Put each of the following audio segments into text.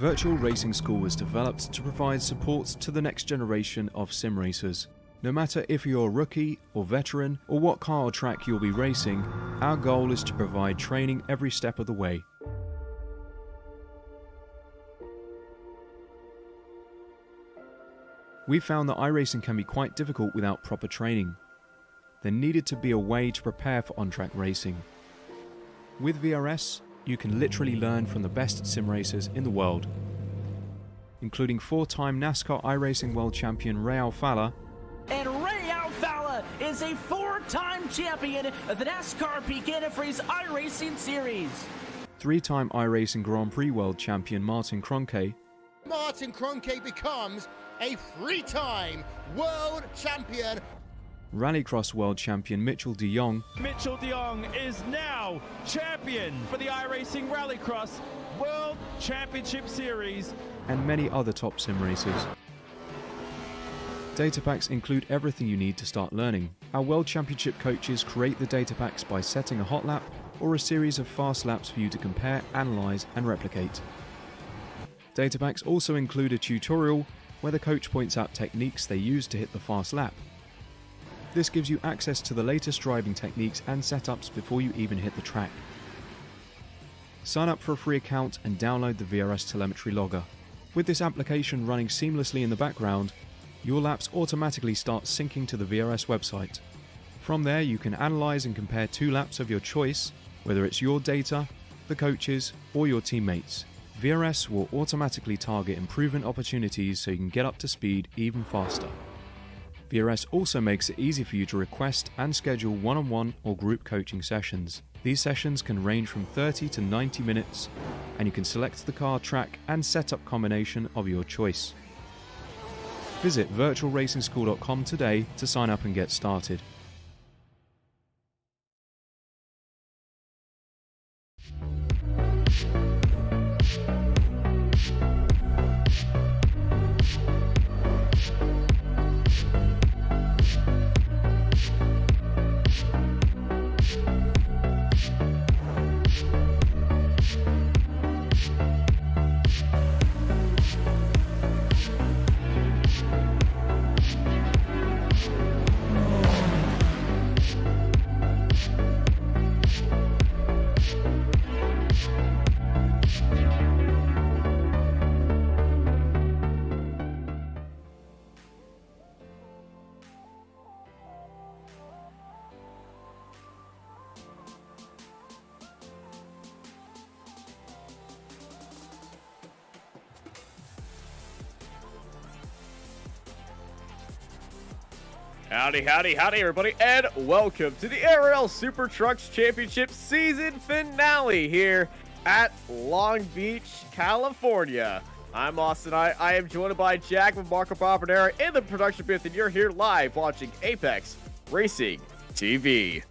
Virtual Racing School was developed to provide support to the next generation of sim racers. No matter if you're a rookie or veteran or what car or track you'll be racing, our goal is to provide training every step of the way. We found that iRacing can be quite difficult without proper training. There needed to be a way to prepare for on-track racing. With VRS, you can literally learn from the best sim racers in the world, including 4-time NASCAR iRacing World Champion Ray Alfala. And Ray Alfala is a 4-time champion of the NASCAR Peak Antifreeze iRacing Series. 3-time iRacing Grand Prix World Champion Martin Kroenke. Martin Kroenke becomes a 3-time world champion. Rallycross World Champion Mitchell de Jong. Mitchell de Jong is now champion for the iRacing Rallycross World Championship Series. And many other top sim racers. Data packs include everything you need to start learning. Our World Championship coaches create the data packs by setting a hot lap or a series of fast laps for you to compare, analyze, and replicate. Data packs also include a tutorial where the coach points out techniques they use to hit the fast lap. This gives you access to the latest driving techniques and setups before you even hit the track. Sign up for a free account and download the VRS telemetry logger. With this application running seamlessly in the background, your laps automatically start syncing to the VRS website. From there, you can analyze and compare 2 laps of your choice, whether it's your data, the coaches, or your teammates. VRS will automatically target improvement opportunities so you can get up to speed even faster. VRS also makes it easy for you to request and schedule one-on-one or group coaching sessions. These sessions can range from 30 to 90 minutes, and you can select the car, track, and setup combination of your choice. Visit virtualracingschool.com today to sign up and get started. Howdy, howdy, howdy, everybody, and welcome to the ARL Super Trucks Championship season finale here at Long Beach, California. I'm Austin. I am joined by Jack with Marco Barbonera in the production booth, and you're here live watching Apex Racing TV.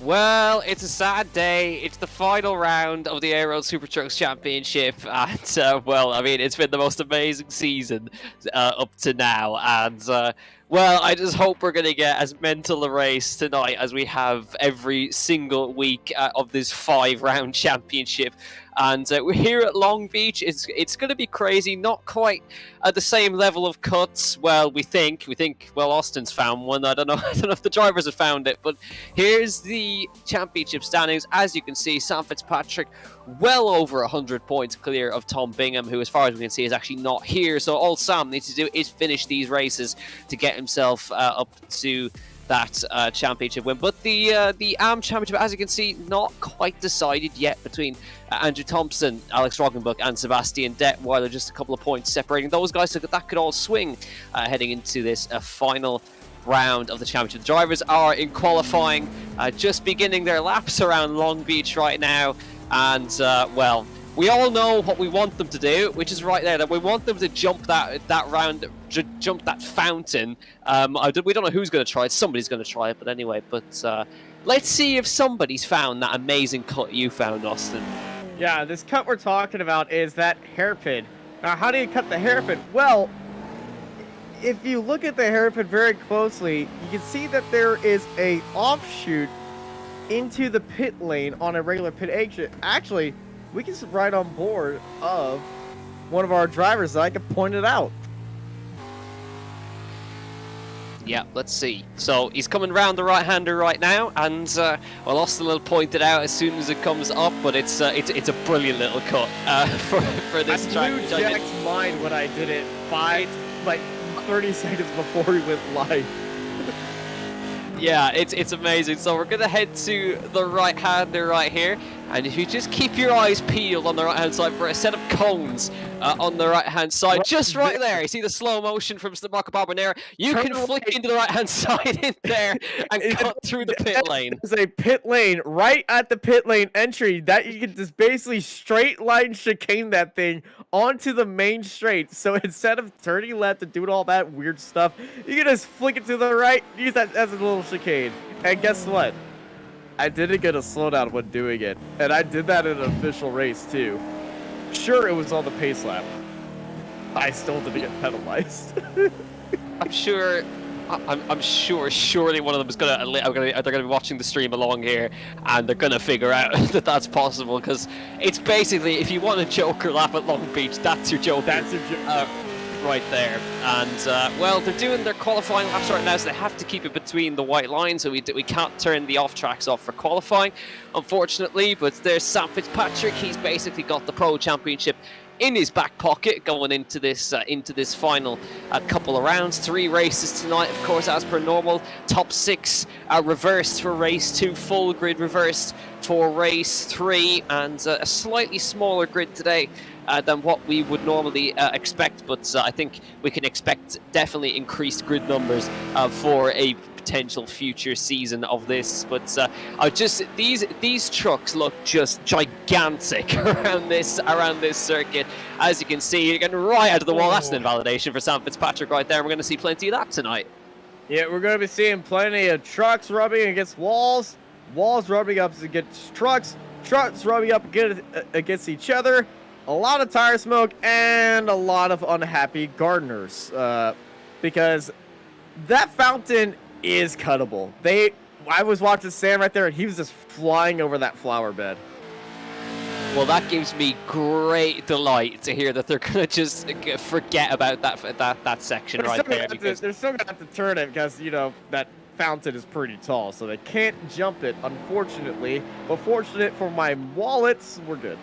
Well, it's a sad day. It's the final round of the ARL Super Trucks Championship, and well, I mean, it's been the most amazing season up to now, and well, I just hope we're going to get as mental a race tonight as we have every single week of this 5-round championship. And we're here at Long Beach. It's going to be crazy. Not quite at the same level of cuts. Well, we think. Well, Austin's found one. I don't know if the drivers have found it. But here's the championship standings. As you can see, Sam Fitzpatrick well over 100 points clear of Tom Bingham, who, as far as we can see, is actually not here. So all Sam needs to do is finish these races to get himself up to that championship win. But the AM championship, as you can see, not quite decided yet between Andrew Thompson, Alex Roggenbuck, and Sebastian Detweiler. Just a couple of points separating those guys, so that could all swing heading into this final round of the championship. The drivers are in qualifying, just beginning their laps around Long Beach right now, and well, we all know what we want them to do, which is right there. That we want them to jump that round, jump that fountain. We don't know who's going to try it. Somebody's going to try it, but anyway. But let's see if somebody's found that amazing cut you found, Austin. Yeah, this cut we're talking about is that hairpin. Now, how do you cut the hairpin? Well, if you look at the hairpin very closely, you can see that there is a offshoot into the pit lane on a regular pit exit. Actually, we can sit right on board of one of our drivers that I can point it out. Yeah, let's see. So he's coming round the right-hander right now, and well, Austin will point it out as soon as it comes up. But it's a brilliant little cut for this track. I blew Jack's mind when I did it 30 seconds before we went live. Yeah, it's amazing. So we're gonna head to the right-hander right here, and if you just keep your eyes peeled on the right-hand side for a set of cones on the right-hand side, just right there. You see the slow motion from Marco Balbonera. You can flick into the right-hand side in there and cut through the pit lane. There's a pit lane right at the pit lane entry that you can just basically straight line chicane that thing onto the main straight. So instead of turning left and doing all that weird stuff, you can just flick it to the right, use that as a little chicane. And guess what? I didn't get a slowdown when doing it. And I did that in an official race too. Sure, it was on the pace lap. I still didn't get penalized. I'm sure. Surely one of them is they're gonna be watching the stream along here, and they're gonna figure out that that's possible, because it's basically, if you want a Joker lap at Long Beach, that's your Joker. That's your Joker. Right there. And well, they're doing their qualifying laps right now, so they have to keep it between the white lines, so we can't turn the off tracks off for qualifying, unfortunately. But there's Sam Fitzpatrick. He's basically got the Pro Championship in his back pocket going into this final couple of rounds. 3 races tonight, of course, as per normal. Top 6 reversed for race 2, full grid reversed for race 3, and a slightly smaller grid today than what we would normally expect, but I think we can expect definitely increased grid numbers for a potential future season of this. But these trucks look just gigantic around this circuit. As you can see, you're getting right out of the wall. That's an invalidation for Sam Fitzpatrick right there. We're going to see plenty of that tonight. Yeah, we're going to be seeing plenty of trucks rubbing against walls, walls rubbing up against trucks, trucks rubbing up against each other. A lot of tire smoke and a lot of unhappy gardeners, because that fountain is cuttable. I was watching Sam right there, and he was just flying over that flower bed. Well, that gives me great delight to hear that they're gonna just forget about that section right there. They're still gonna have to turn it because, you know, that fountain is pretty tall, so they can't jump it, unfortunately. But fortunate for my wallets, we're good.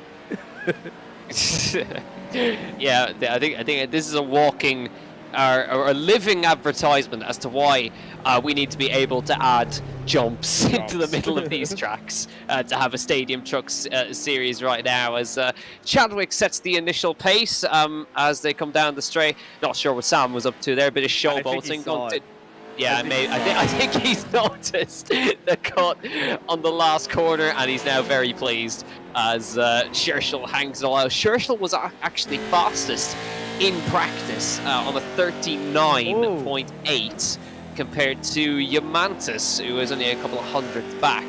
Yeah, I think this is a walking or a living advertisement as to why we need to be able to add jumps into the middle of these tracks to have a Stadium Trucks series right now, as Chadwick sets the initial pace as they come down the straight. Not sure what Sam was up to there, a bit of showboating. Yeah, I think he's noticed the cut on the last corner, and he's now very pleased as Scherschel hangs it all out. Scherschel was actually fastest in practice on a 39.8 compared to Yamantis, who is only a couple of hundredths back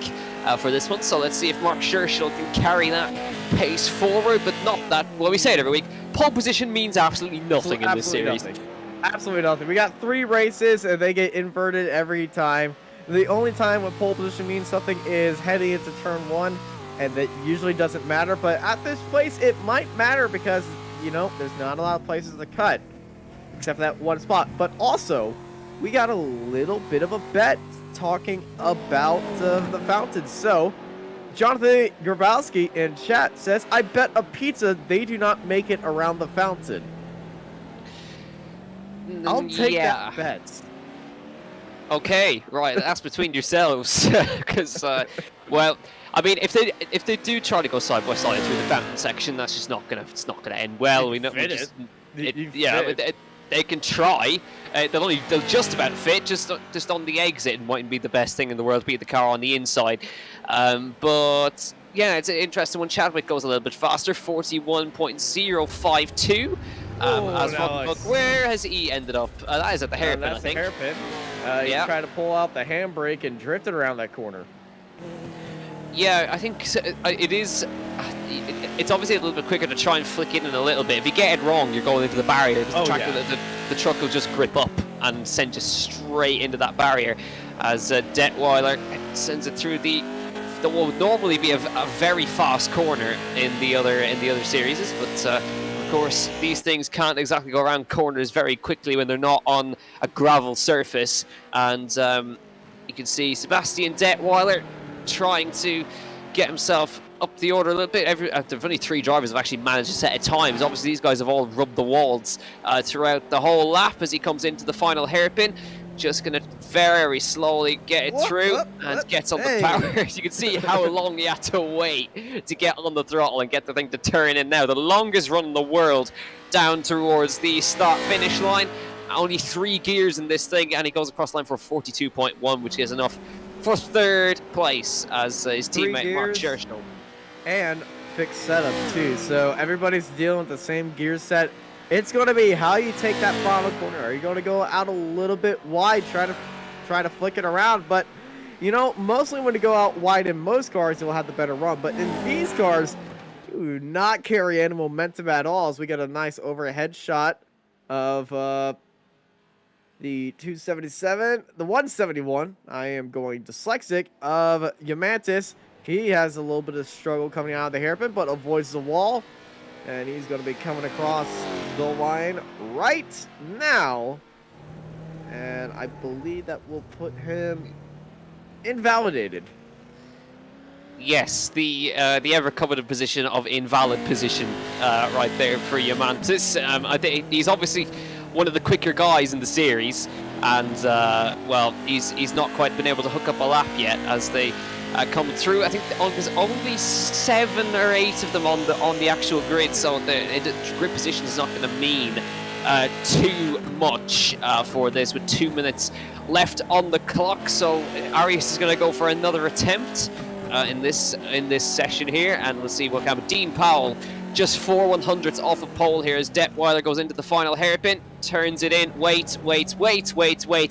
for this one. So let's see if Mark Scherschel can carry that pace forward, but not that. Well, we say it every week, pole position means absolutely nothing in this series. Nothing. Absolutely nothing. We got 3 races, and they get inverted every time. The only time when pole position means something is heading into turn 1, and that usually doesn't matter. But at this place, it might matter because, you know, there's not a lot of places to cut, except for that one spot. But also, we got a little bit of a bet talking about the fountain. So, Jonathan Grabowski in chat says, I bet a pizza they do not make it around the fountain. I'll take that bet. Okay, right. That's between yourselves, because well, I mean, if they do try to go side by side through the fountain section, that's just not gonna end well. We know. They can try. They'll just about fit, just on the exit, and mightn't be the best thing in the world to beat the car on the inside. But yeah, it's an interesting one. Chadwick goes a little bit faster, 41.052. Where has he ended up? That is at the hairpin, I think. That's the hairpin. He's trying to pull out the handbrake and drifted around that corner. Yeah, I think it is. It's obviously a little bit quicker to try and flick in a little bit. If you get it wrong, you're going into the barrier. The truck will just grip up and send you straight into that barrier. As Detweiler sends it through the that will normally be a very fast corner in the other series, but of course these things can't exactly go around corners very quickly when they're not on a gravel surface. And you can see Sebastian Detweiler trying to get himself up the order a little bit. There's only 3 drivers have actually managed to set at times. Obviously these guys have all rubbed the walls throughout the whole lap as he comes into the final hairpin. Just going to very slowly get it through and gets on the power. You can see how long he had to wait to get on the throttle and get the thing to turn in now. The longest run in the world down towards the start-finish line. Only 3 gears in this thing, and he goes across the line for 42.1, which is enough for 3rd place as his teammate Mark Scherschel. And fixed setup too, so everybody's dealing with the same gear set. It's going to be how you take that final corner. Are you going to go out a little bit wide, try to flick it around? But you know, mostly when you go out wide in most cars, it will have the better run. But in these cars, you do not carry any momentum at all. As we get a nice overhead shot of the 277, the 171. I am going dyslexic of Yamantis. He has a little bit of struggle coming out of the hairpin, but avoids the wall. And he's going to be coming across the line right now. And I believe that will put him invalidated. Yes, the ever coveted position of invalid position right there for Yamantis. I think he's obviously one of the quicker guys in the series. And, well, he's not quite been able to hook up a lap yet as they come through. I think there's only 7 or 8 of them on the actual grid, so the grid position is not going to mean too much for this, with 2 minutes left on the clock. So Arias is going to go for another attempt in this session here, and we'll see what happens. Dean Powell just 4 100ths off of pole here as Detweiler goes into the final hairpin, turns it in, waits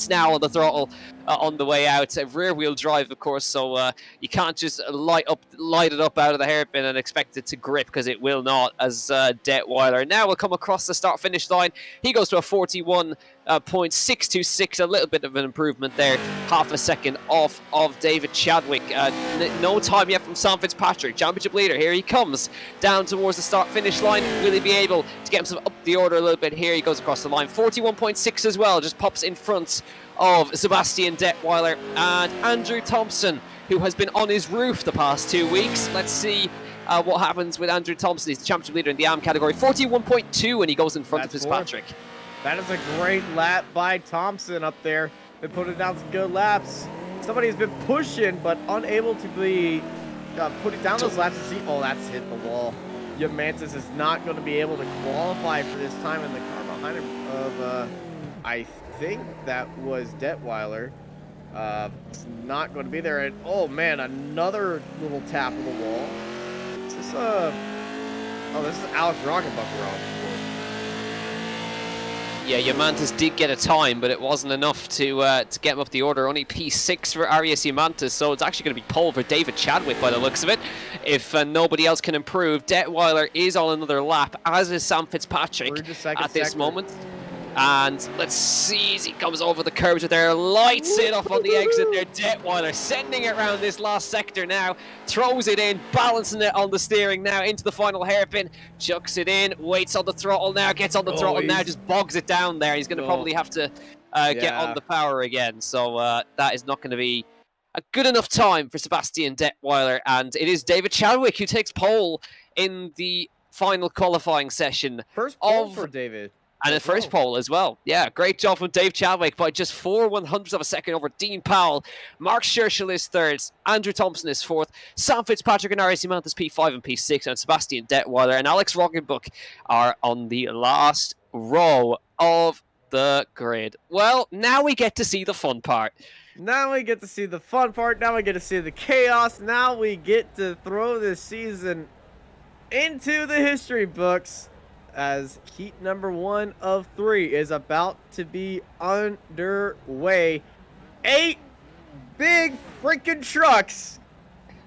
now on the throttle on the way out. Rear wheel drive, of course, so you can't just light it up out of the hairpin and expect it to grip, because it will not, as Detweiler now will come across the start finish line. He goes to a 41.626, a little bit of an improvement there, half a second off of David Chadwick. No time yet from Sam Fitzpatrick, championship leader. Here he comes down towards the start finish line. Will he be able to get himself up the order a little bit here? He goes across the line, 41.6 as well, just pops in front of Sebastian Detweiler and Andrew Thompson, who has been on his roof the past 2 weeks. Let's see what happens with Andrew Thompson. He's the championship leader in the AM category, 41.2, and he goes in front of Fitzpatrick. That is a great lap by Thompson up there. Been putting down some good laps. Somebody's been pushing, but unable to be putting down those laps to see. Oh, that's hit the wall. Yamantis is not going to be able to qualify for this time in the car behind him of, I think that was Detweiler. It's not going to be there. And, oh, man, another little tap of the wall. Is this, oh, this is Alex Rockenbucker on. Yeah, Yamantis did get a time, but it wasn't enough to get him up the order. Only P6 for Arias Yamantis, so it's actually going to be pole for David Chadwick by the looks of it, if nobody else can improve. Detweiler is on another lap, as is Sam Fitzpatrick at this moment. And let's see as he comes over the curbs there, lights it off on the exit there. Detweiler sending it around this last sector now, throws it in, balancing it on the steering now into the final hairpin, chucks it in, waits on the throttle now, gets on the throttle now, just bogs it down there. He's going to probably have to get on the power again, so that is not going to be a good enough time for Sebastian Detweiler, and it is David Chadwick who takes pole in the final qualifying session. First pole for David. And a first pole as well. Yeah, great job from Dave Chadwick by just 4 100ths of a second over Dean Powell. Mark Scherschel is 3rd. Andrew Thompson is 4th. Sam Fitzpatrick and Arias Yamantis P5 and P6. And Sebastian Detweiler and Alex Roggenbuck are on the last row of the grid. Well, now we get to see the fun part. Now we get to see the fun part. Now we get to see the chaos. Now we get to throw this season into the history books, as heat number 1 of 3 is about to be underway. 8 big freaking trucks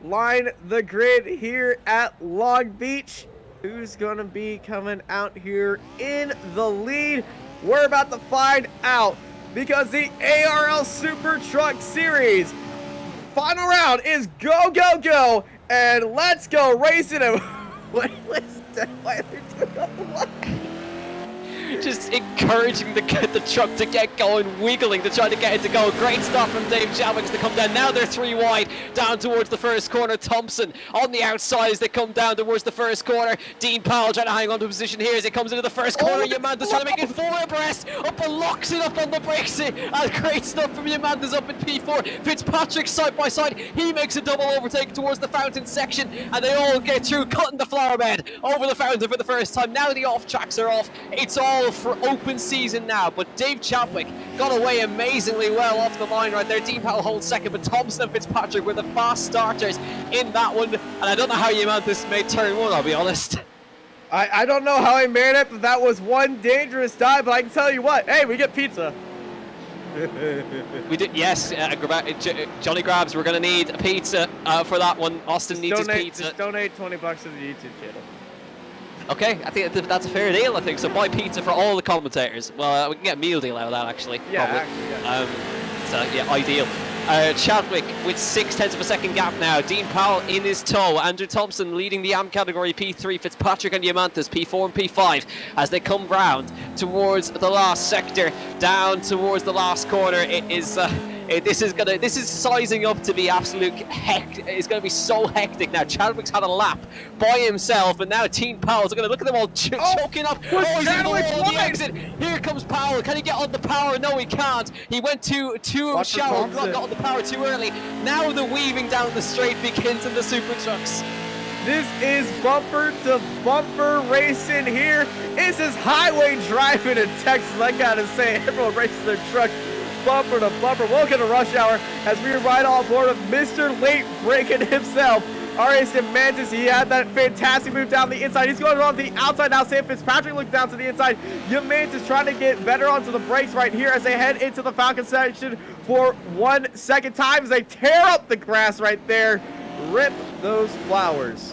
line the grid here at Long Beach. Who's going to be coming out here in the lead? We're about to find out, because the ARL Super Truck Series final round is go, go, go, and let's go racing. And why are they doing up the line? Just encouraging the truck to get going, wiggling to try to get it to go. Great stuff from Dave Chadwick to come down. Now they're 3 wide, down towards the first corner. Thompson on the outside as they come down towards the first corner. Dean Powell trying to hang on to position here as he comes into the first corner. Yamanta's trying to make it 4 abreast, up and locks it up on the brakes. And great stuff from Yamanta's up in P4. Fitzpatrick side by side, he makes a double overtake towards the fountain section, and they all get through, cutting the flower bed over the fountain for the first time. Now the off tracks are off. It's all for open season now, but Dave Chadwick got away amazingly well off the line right there. Dean Powell holds second, but Thompson and Fitzpatrick were the fast starters in that one, and I don't know how Yamantas made turn 1, I'll be honest. I don't know how he made it, but that was one dangerous dive, but I can tell you what, hey, we get pizza. We did, yes, Johnny Grabs, we're going to need a pizza for that one. Austin needs his pizza. Just donate $20 to the YouTube channel. Okay, I think that's a fair deal, I think. So buy pizza for all the commentators. Well, we can get a meal deal out of that, actually. Yeah, probably. actually, yeah. So, yeah, ideal. Chadwick with 0.6 of a second gap now. Dean Powell in his tow. Andrew Thompson leading the AM category P3. Fitzpatrick and Yamantas P4 and P5 as they come round towards the last sector, down towards the last corner. It is... This is sizing up to be absolute hectic. It's going to be so hectic now. Chadwick's had a lap by himself, and now Dean Powell's going to look at them all choking up. Oh, he's in the wall on the exit. Here comes Powell. Can he get on the power? No, he can't. He went too shallow, got on the power too early. Now the weaving down the straight begins in the Super Trucks. This is bumper to bumper racing here. This is highway driving in Texas. I gotta say, everyone races their truck bumper to bumper. Welcome to Rush Hour as we ride on board with Mr. Late Breaking himself. RACing Mantis, he had that fantastic move down the inside. He's going on the outside now. Sam Fitzpatrick looks down to the inside. Mantis trying to get better onto the brakes right here as they head into the Falcon section for 1 second time as they tear up the grass right there. Rip those flowers.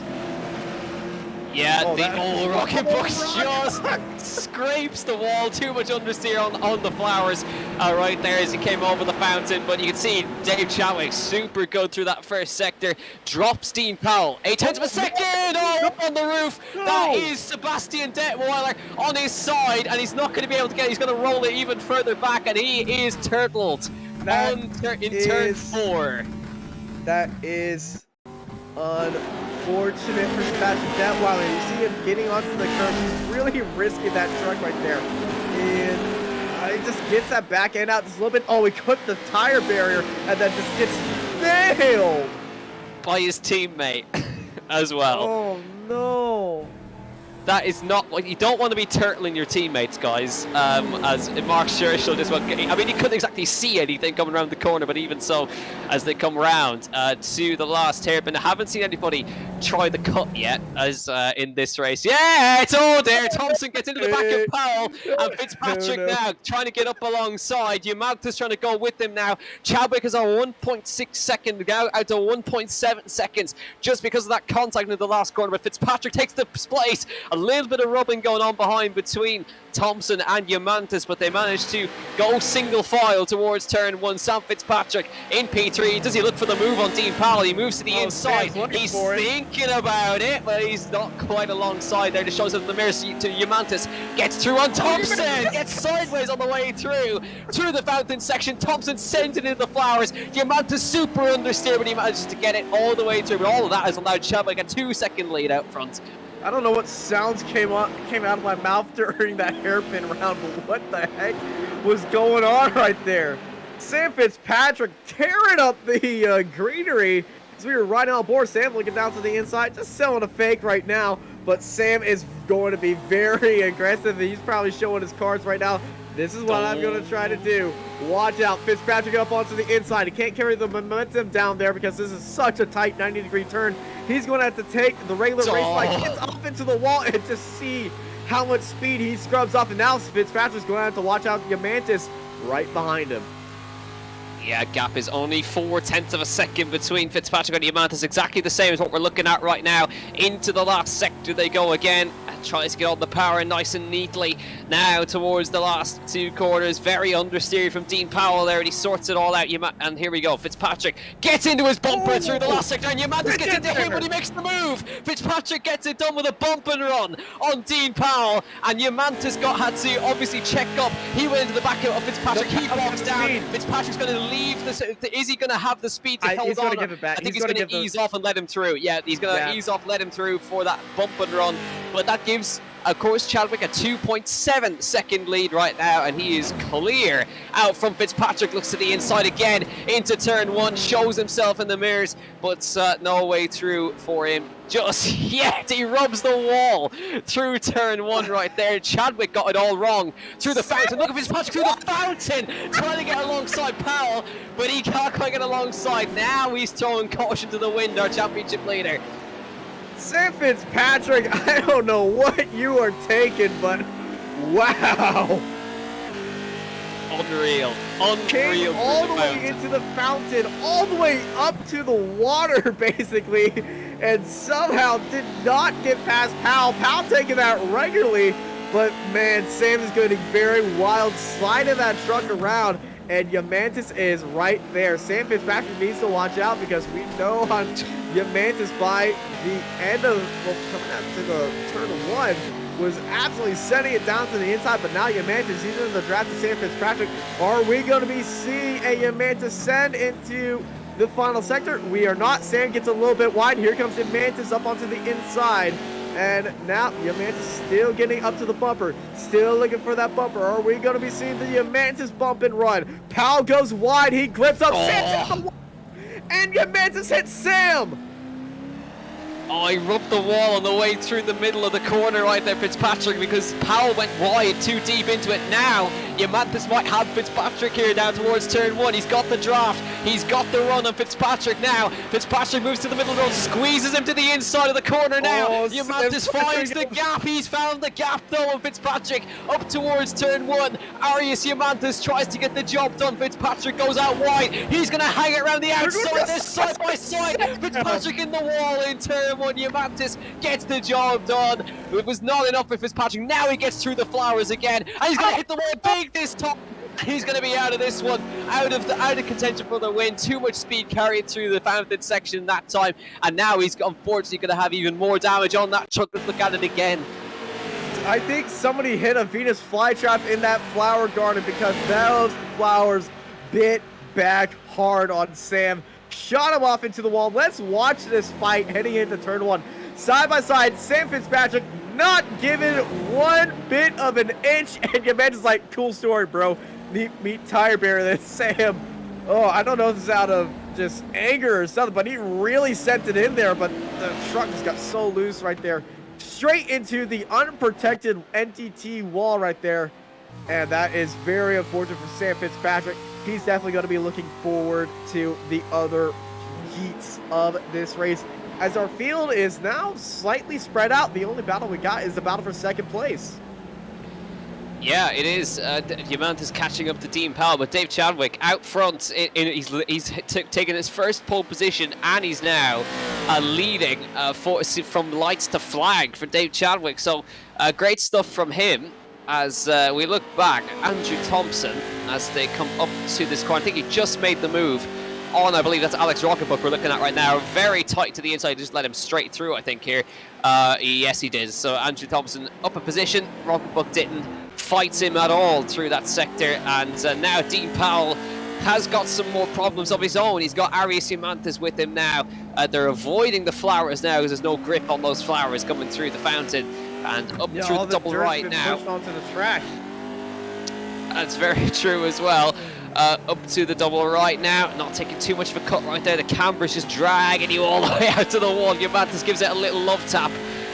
Yeah, the old rocket box just scrapes the wall. Too much understeer on the flowers right there as he came over the fountain. But you can see Dave Chadwick super good through that first sector. Drops Dean Powell. 0.8 of a second! Oh, up on the roof. That is Sebastian Detweiler on his side, and he's not going to be able to get it. He's going to roll it even further back, and he is turtled in turn 4. That is unfortunate for Sebastian Detweiler. You see him getting onto the curb. He's really risking that truck right there. And he just gets that back end out just a little bit. Oh, he cut the tire barrier and then just gets nailed by his teammate as well. Oh, no. That is not what you don't want to be turtling your teammates, guys. As Mark Scherschel just went, I mean, he couldn't exactly see anything coming around the corner, but even so, as they come round to the last hairpin, I haven't seen anybody try the cut yet, as in this race. Yeah, it's all there. Thompson gets into the back of Powell, and Fitzpatrick now trying to get up alongside. Yamanta's trying to go with him now. Chadwick is on 1.6 second now, out to 1.7 seconds, just because of that contact in the last corner. But Fitzpatrick takes the place. A little bit of rubbing going on behind between Thompson and Yamantas, but they managed to go single file towards turn 1. Sam Fitzpatrick in P3. Does he look for the move on Dean Powell? He moves to the inside. He's thinking about it, but he's not quite alongside there. Just shows up the mirror to Yamantas. Gets through on Thompson. Gets sideways on the way through the fountain section. Thompson sends it into the flowers. Yamantas super understeer, but he manages to get it all the way through. But all of that has allowed Chadwick a 2-second lead out front. I don't know what sounds came out of my mouth during that hairpin round, but what the heck was going on right there? Sam Fitzpatrick tearing up the greenery as we were riding on board. Sam looking down to the inside, just selling a fake right now, but Sam is going to be very aggressive. He's probably showing his cards right now. This is what I'm going to try to do. Watch out. Fitzpatrick up onto the inside. He can't carry the momentum down there because this is such a tight 90-degree turn. He's going to have to take the regular race line, gets up into the wall, and just see how much speed he scrubs off. And now Fitzpatrick's going to have to watch out Yamantas right behind him. Yeah, gap is only 0.4 of a second between Fitzpatrick and Yamantas. Exactly the same as what we're looking at right now. Into the last sector they go again. tries to get on the power nice and neatly. Now towards the last 2 corners, very understeered from Dean Powell there, and he sorts it all out. And here we go, Fitzpatrick gets into his bumper through the last sector, and Yamantis gets into him, but he makes the move. Fitzpatrick gets it done with a bump and run on Dean Powell, and Yamantis had to obviously check up. He went into the back of Fitzpatrick, he blocks down. Fitzpatrick's going to leave. Is he going to have the speed to hold on? Give it back. I think he's going to ease off and let him through. Yeah, he's going to ease off, let him through for that bump and run. But that gives, of course, Chadwick a 2.7 second lead right now, and he is clear out from Fitzpatrick. Looks to the inside again into turn 1, shows himself in the mirrors, but no way through for him just yet. He rubs the wall through turn 1 right there. Chadwick got it all wrong through the fountain. Look at Fitzpatrick through the fountain, trying to get alongside Powell, but he can't quite get alongside. Now he's throwing caution to the wind, our championship leader. Sam Fitzpatrick, I don't know what you are taking, but wow. Unreal. Came all the way into the fountain, all the way up to the water, basically, and somehow did not get past Powell. Powell taking that regularly, but man, Sam is going very wild, sliding that truck around, and Yamantis is right there. Sam Fitzpatrick needs to watch out because we know on Yamantis by the end of, well, coming out to the turn 1, was absolutely sending it down to the inside, but now Yamantis, he's in the draft to Sam Fitzpatrick. Are we going to be seeing a Yamantis send into the final sector? We are not. Sam gets a little bit wide. Here comes Yamantis up onto the inside. And now Yamantis still getting up to the bumper. Still looking for that bumper. Are we going to be seeing the Yamantis bump and run? Powell goes wide. He clips up. Sam's hit the wall. And Yamantis hits Sam. Oh, he rubbed the wall on the way through the middle of the corner right there, Fitzpatrick, because Powell went wide too deep into it. Now, Yamantis might have Fitzpatrick here down towards turn 1. He's got the draft. He's got the run on Fitzpatrick now. Fitzpatrick moves to the middle of the road, squeezes him to the inside of the corner now. Yamantis finds the gap. He's found the gap, though, on Fitzpatrick up towards turn 1. Arius Yamantis tries to get the job done. Fitzpatrick goes out wide. He's going to hang it around the outside. They're side by side. Fitzpatrick in the wall in turn 1. Yamantis gets the job done. It was not enough for Fitzpatrick. Now he gets through the flowers again, and he's going to hit the wall big this time. He's going to be out of this one, out of contention for the win. Too much speed carried through the fountain section that time, and now he's unfortunately going to have even more damage on that truck. Let's look at it again. I think somebody hit a Venus flytrap in that flower garden because those flowers bit back hard on Sam. Shot him off into the wall. Let's watch this fight heading into turn 1. Side by side, Sam Fitzpatrick not given one bit of an inch. And Yamantis like, cool story, bro. Meet tire bearer. Then Sam, oh, I don't know if it's out of just anger or something, but he really sent it in there. But the truck just got so loose right there. Straight into the unprotected NTT wall right there. And that is very unfortunate for Sam Fitzpatrick. He's definitely going to be looking forward to the other heats of this race, as our field is now slightly spread out. The only battle we got is the battle for second place. Yeah, it is. Yamantis catching up to Dean Powell, but Dave Chadwick out front. He's taken his first pole position, and he's now leading from lights to flag for Dave Chadwick. So great stuff from him. As we look back, Andrew Thompson, as they come up to this corner, I think he just made the move on, I believe that's Alex Rocketbook we're looking at right now. Very tight to the inside, just let him straight through, I think, here. Yes, he did. So Andrew Thompson up a position, Rocketbook didn't fight him at all through that sector, and now Dean Powell has got some more problems of his own. He's got Arius Yamantis with him now. They're avoiding the flowers now because there's no grip on those flowers coming through the fountain. And up through the double right now. Pushed onto the track. That's very true as well. Up to the double right now. Not taking too much of a cut right there. The camber's just dragging you all the way out to the wall. Yamantis gives it a little love tap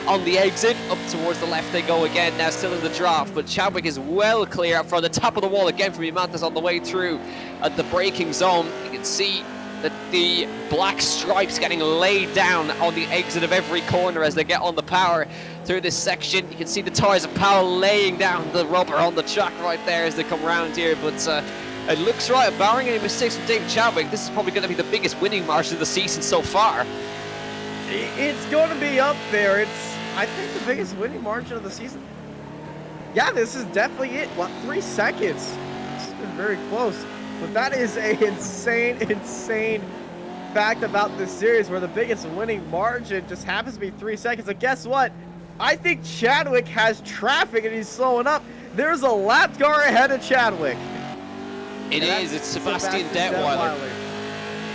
on the exit. Up towards the left they go again. Now still in the draft. But Chadwick is well clear up from the top of the wall again from Yamantis on the way through at the braking zone. You can see that the black stripes getting laid down on the exit of every corner as they get on the power through this section. You can see the tires of Powell laying down the rubber on the track right there as they come around here, but it looks right, barring any mistakes from David Chadwick, this is probably going to be the biggest winning margin of the season so far. It's going to be up there. It's I think the biggest winning margin of the season. Yeah, this is definitely it. What, 3 seconds? It's been very close. But that is a insane fact about this series where the biggest winning margin just happens to be 3 seconds. And guess what? I think Chadwick has traffic and he's slowing up. There's a lap car ahead of Chadwick. It's Sebastian Detweiler.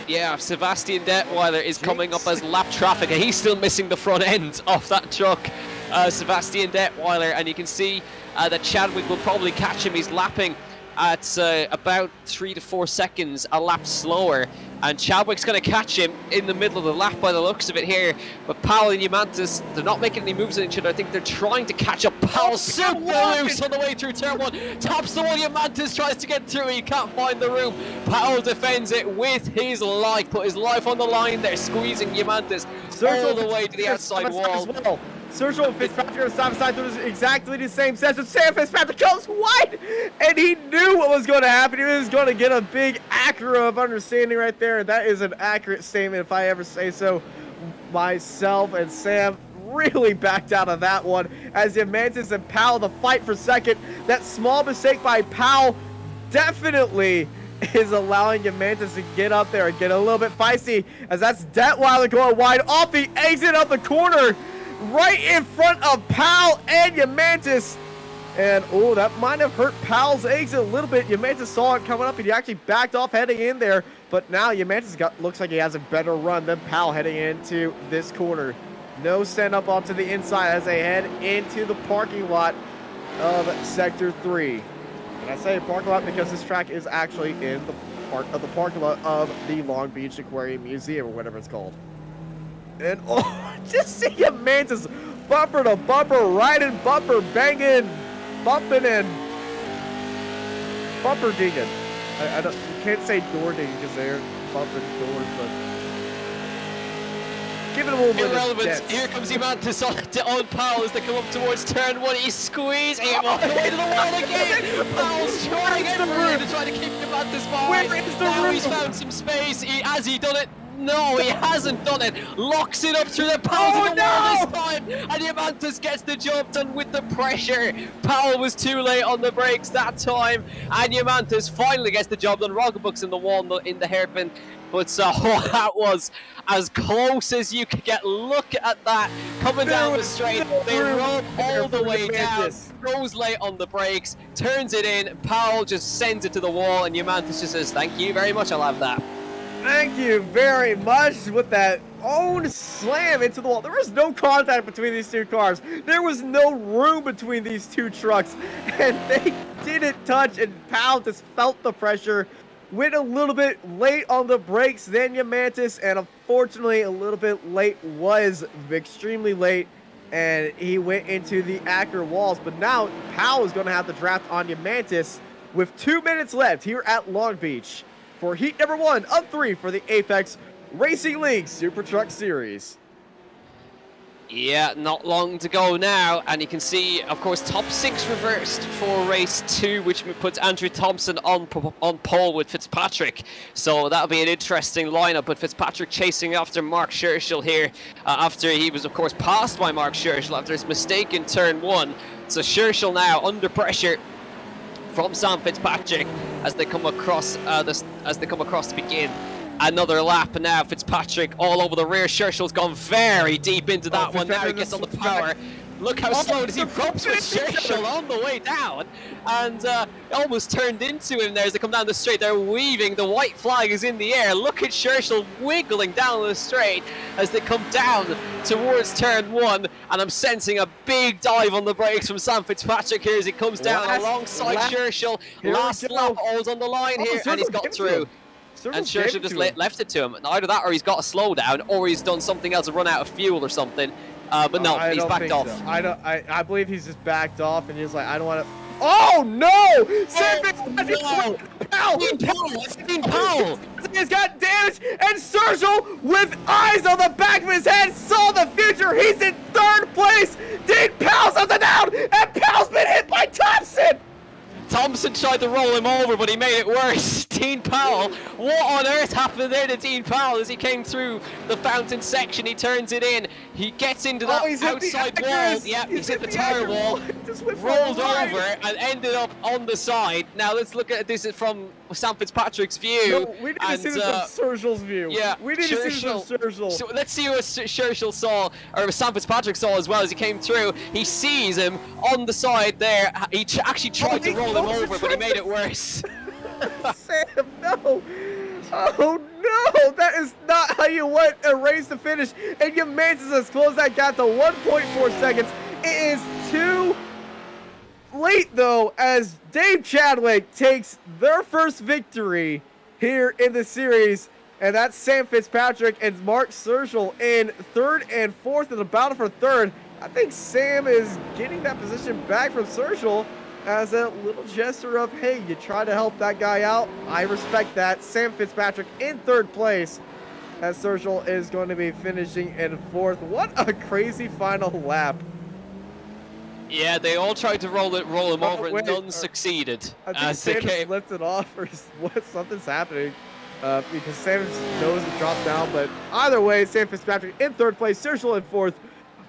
Yeah, Sebastian Detweiler is coming up as lap traffic, and he's still missing the front end of that truck. Sebastian Detweiler, and you can see that Chadwick will probably catch him. He's lapping at about 3 to 4 seconds a lap slower, and Chadwick's going to catch him in the middle of the lap by the looks of it here. But Powell and Yumantis, they're not making any moves on each other. I think they're trying to catch up. Powell super loose on the way through turn 1, tops the one. Yumantis tries to get through, he can't find the room. Powell defends it with his life, put his life on the line there, squeezing Yumantis all the way to the outside wall. Sergio and Fitzpatrick are side by side through exactly the same session. Sam Fitzpatrick goes wide, and he knew what was going to happen. He was going to get a big Acura of understanding right there, and that is an accurate statement if I ever say so myself. And Sam really backed out of that one as Mantis and Powell the fight for second. That small mistake by Powell definitely is allowing Mantis to get up there and get a little bit feisty, as that's Detweiler going wide off the exit of the corner, right in front of Powell and Yumantis. And oh, that might have hurt Powell's exit a little bit. Yumantis saw it coming up and he actually backed off heading in there. But now Yumantis looks like he has a better run than Powell heading into this corner. No send up onto the inside as they head into the parking lot of Sector 3. And I say parking lot because this track is actually in the parking lot of the Long Beach Aquarium Museum, or whatever it's called. And oh, just see Mantis bumper to bumper, riding, bumper banging, bumping and bumper dinging. I don't, you can't say door dinging because they're bumping doors, but give it a little bit of depth. Here comes Yumantis on Powell as they come up towards turn 1. He's squeezing him all the way to the wall again. Powell's trying everywhere to try to keep Yumantis behind. Where is the now room? He's found some space. Has he done it? No, he hasn't done it. Locks it up through the Powell to the wall this time, and Yumantis gets the job done with the pressure. Powell was too late on the brakes that time, and Yumantis finally gets the job done. Rocketbook's in the wall in the hairpin, but that was as close as you could get. Look at that coming down the straight. They roll all the way down. Goes late on the brakes, turns it in. Powell just sends it to the wall, and Yumantis just says, "Thank you very much. I'll have that." Thank you very much with that own slam into the wall. There was no contact between these two cars. There was no room between these two trucks, and they didn't touch, and Powell just felt the pressure. Went a little bit late on the brakes than Yumantis, and unfortunately a little bit late was extremely late, and he went into the Acura walls. But now Powell is going to have the draft on Yumantis with 2 minutes left here at Long Beach for heat number 1 of 3 for the Apex Racing League Super Truck Series. Yeah, not long to go now, and you can see, of course, top 6 reversed for race 2, which puts Andrew Thompson on pole with Fitzpatrick. So that'll be an interesting lineup, but Fitzpatrick chasing after Mark Scherschel here, after he was, of course, passed by Mark Scherschel after his mistake in turn 1. So Scherschel now under pressure from Sam Fitzpatrick as they come across to begin another lap. And now Fitzpatrick all over the rear. Scherschel's gone very deep into that one. Now he gets on the power. Look how slow does he ropes with Scherschel on the way down, and almost turned into him there as they come down the straight. They're weaving, the white flag is in the air. Look at Scherschel wiggling down the straight as they come down towards turn 1, and I'm sensing a big dive on the brakes from Sam Fitzpatrick here as he comes down alongside Scherschel. Last lap, all's on the line here, and he's got through. And Scherschel just left it to him. Either that, or he's got a slowdown, or he's done something else to run out of fuel or something. But no, he's backed off. So. I believe he's just backed off, and he's like, I don't want to. Oh no! Powell! He's got damage, and Sergio, with eyes on the back of his head, saw the future. He's in 3rd place. Did Powell something down, and Powell's been hit by Thompson. Thompson tried to roll him over, but he made it worse. Dean Powell. What on earth happened there to Dean Powell as he came through the fountain section? He turns it in. He gets into that outside wall. Yeah, he's hit the tire wall. Rolled over and ended up on the side. Now let's look at this from Sam Fitzpatrick's view. No, we need to see this from Sergil's view. Yeah, we need to see this from Sergil. So let's see what Sergil saw, or Sam Fitzpatrick saw as well as he came through. He sees him on the side there. He actually tried to roll him over, but he made it worse. Sam, no. Oh no, that is not how you want a race to finish. And Yomantis has closed that gap to 1.4 seconds. It is too late though, as Dave Chadwick takes their first victory here in the series. And that's Sam Fitzpatrick and Mark Sergil in third and fourth in the battle for third. I think Sam is getting that position back from Sergil as a little gesture of, hey, you try to help that guy out. I respect that. Sam Fitzpatrick in third place, as Sergil is going to be finishing in fourth. What a crazy final lap. Yeah, they all tried to roll him over, and none succeeded. I think Sam just lifted off, or what? Something's happening. Because Sam's nose is dropped down. But either way, Sam Fitzpatrick in third place, Sergil in fourth.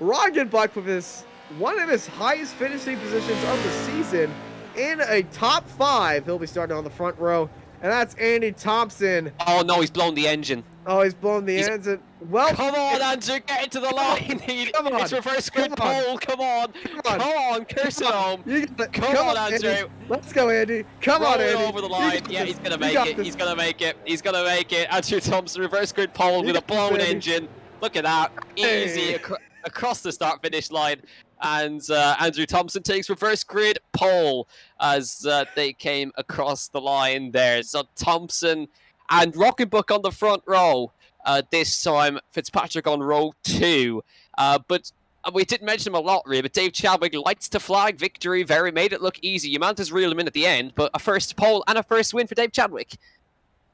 Roggenbuck with one of his highest finishing positions of the season in a top 5. He'll be starting on the front row. And that's Andy Thompson. Oh no, he's blown the engine. Oh, he's blown the engine. Well, come on, Andrew, get into the line. Come on. It's reverse grid pole. Come on. Come on, curse it home. Come on, Andrew. Andy. Let's go, Andy. Come on, Andy. Over the line. Yeah, he's going to make it. He's going to make it. He's going to make it. Andrew Thompson, reverse grid pole with a blown engine. Look at that. Easy across the start-finish line. And Andrew Thompson takes reverse grid pole as they came across the line there. So Thompson and Roggenbuck on the front row. This time Fitzpatrick on row 2. But we didn't mention him a lot, really. But Dave Chadwick likes to flag victory. Made it look easy. Yomantis reeled him in at the end, but a first pole and a first win for Dave Chadwick.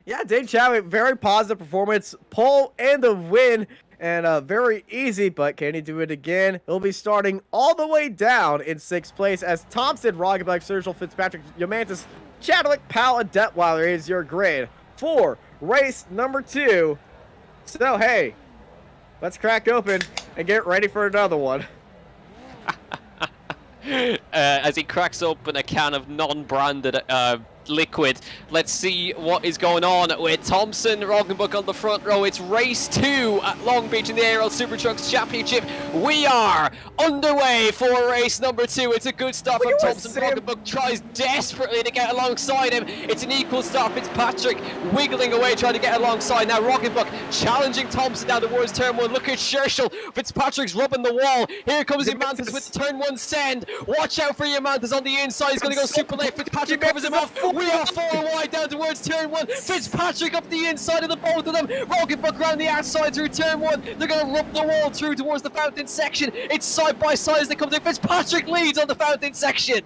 Yeah, Dave Chadwick, very positive performance. Pole and the win. And very easy, but can he do it again? He'll be starting all the way down in 6th place as Thompson, Roggenbuck, Sergil, Fitzpatrick, Yomantis, Chadwick, Powell, and Detweiler is your grid for race number 2. So, hey, let's crack open and get ready for another one. As he cracks open a can of non-branded liquid. Let's see what is going on with Thompson, Roggenbuck on the front row. It's race 2 at Long Beach in the ARL Super Trucks Championship. We are underway for race number 2. It's a good start from Thompson. Roggenbuck tries desperately to get alongside him. It's an equal start. Fitzpatrick wiggling away trying to get alongside. Now Roggenbuck challenging Thompson down towards turn 1. Look at Scherschel. Fitzpatrick's rubbing the wall. Here comes Yomantis with the turn 1 send. Watch out for Yomantis on the inside. He's going to go super late. Fitzpatrick covers him off. We are 4 wide down towards turn 1. Fitzpatrick up the inside of the both of them. Roggenbuck around the outside through turn 1. They're going to rub the wall through towards the fountain section. It's side by side as they come through. Fitzpatrick leads on the fountain section.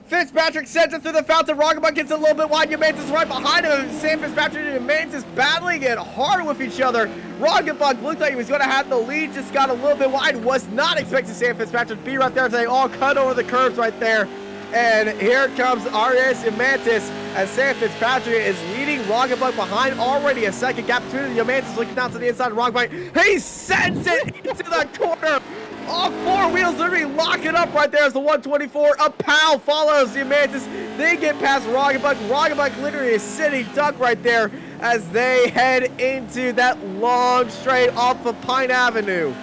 Fitzpatrick sends it through the fountain. Roggenbuck gets a little bit wide. Yomantis right behind him. Sam Fitzpatrick and Yomantis battling it hard with each other. Roggenbuck looked like he was going to have the lead. Just got a little bit wide. Was not expecting Sam Fitzpatrick to be right there. They all cut over the curves right there. And here comes Arias Yomantis as Sam Fitzpatrick is leading Roggenbuck behind. Already a second gap between Yomantis looking down to the inside of Roggenbuck. He sends it into the corner. All 4 wheels literally lock it up right there as the 124. A Powell follows Yomantis. They get past Roggenbuck. Roggenbuck literally is sitting duck right there as they head into that long straight off of Pine Avenue.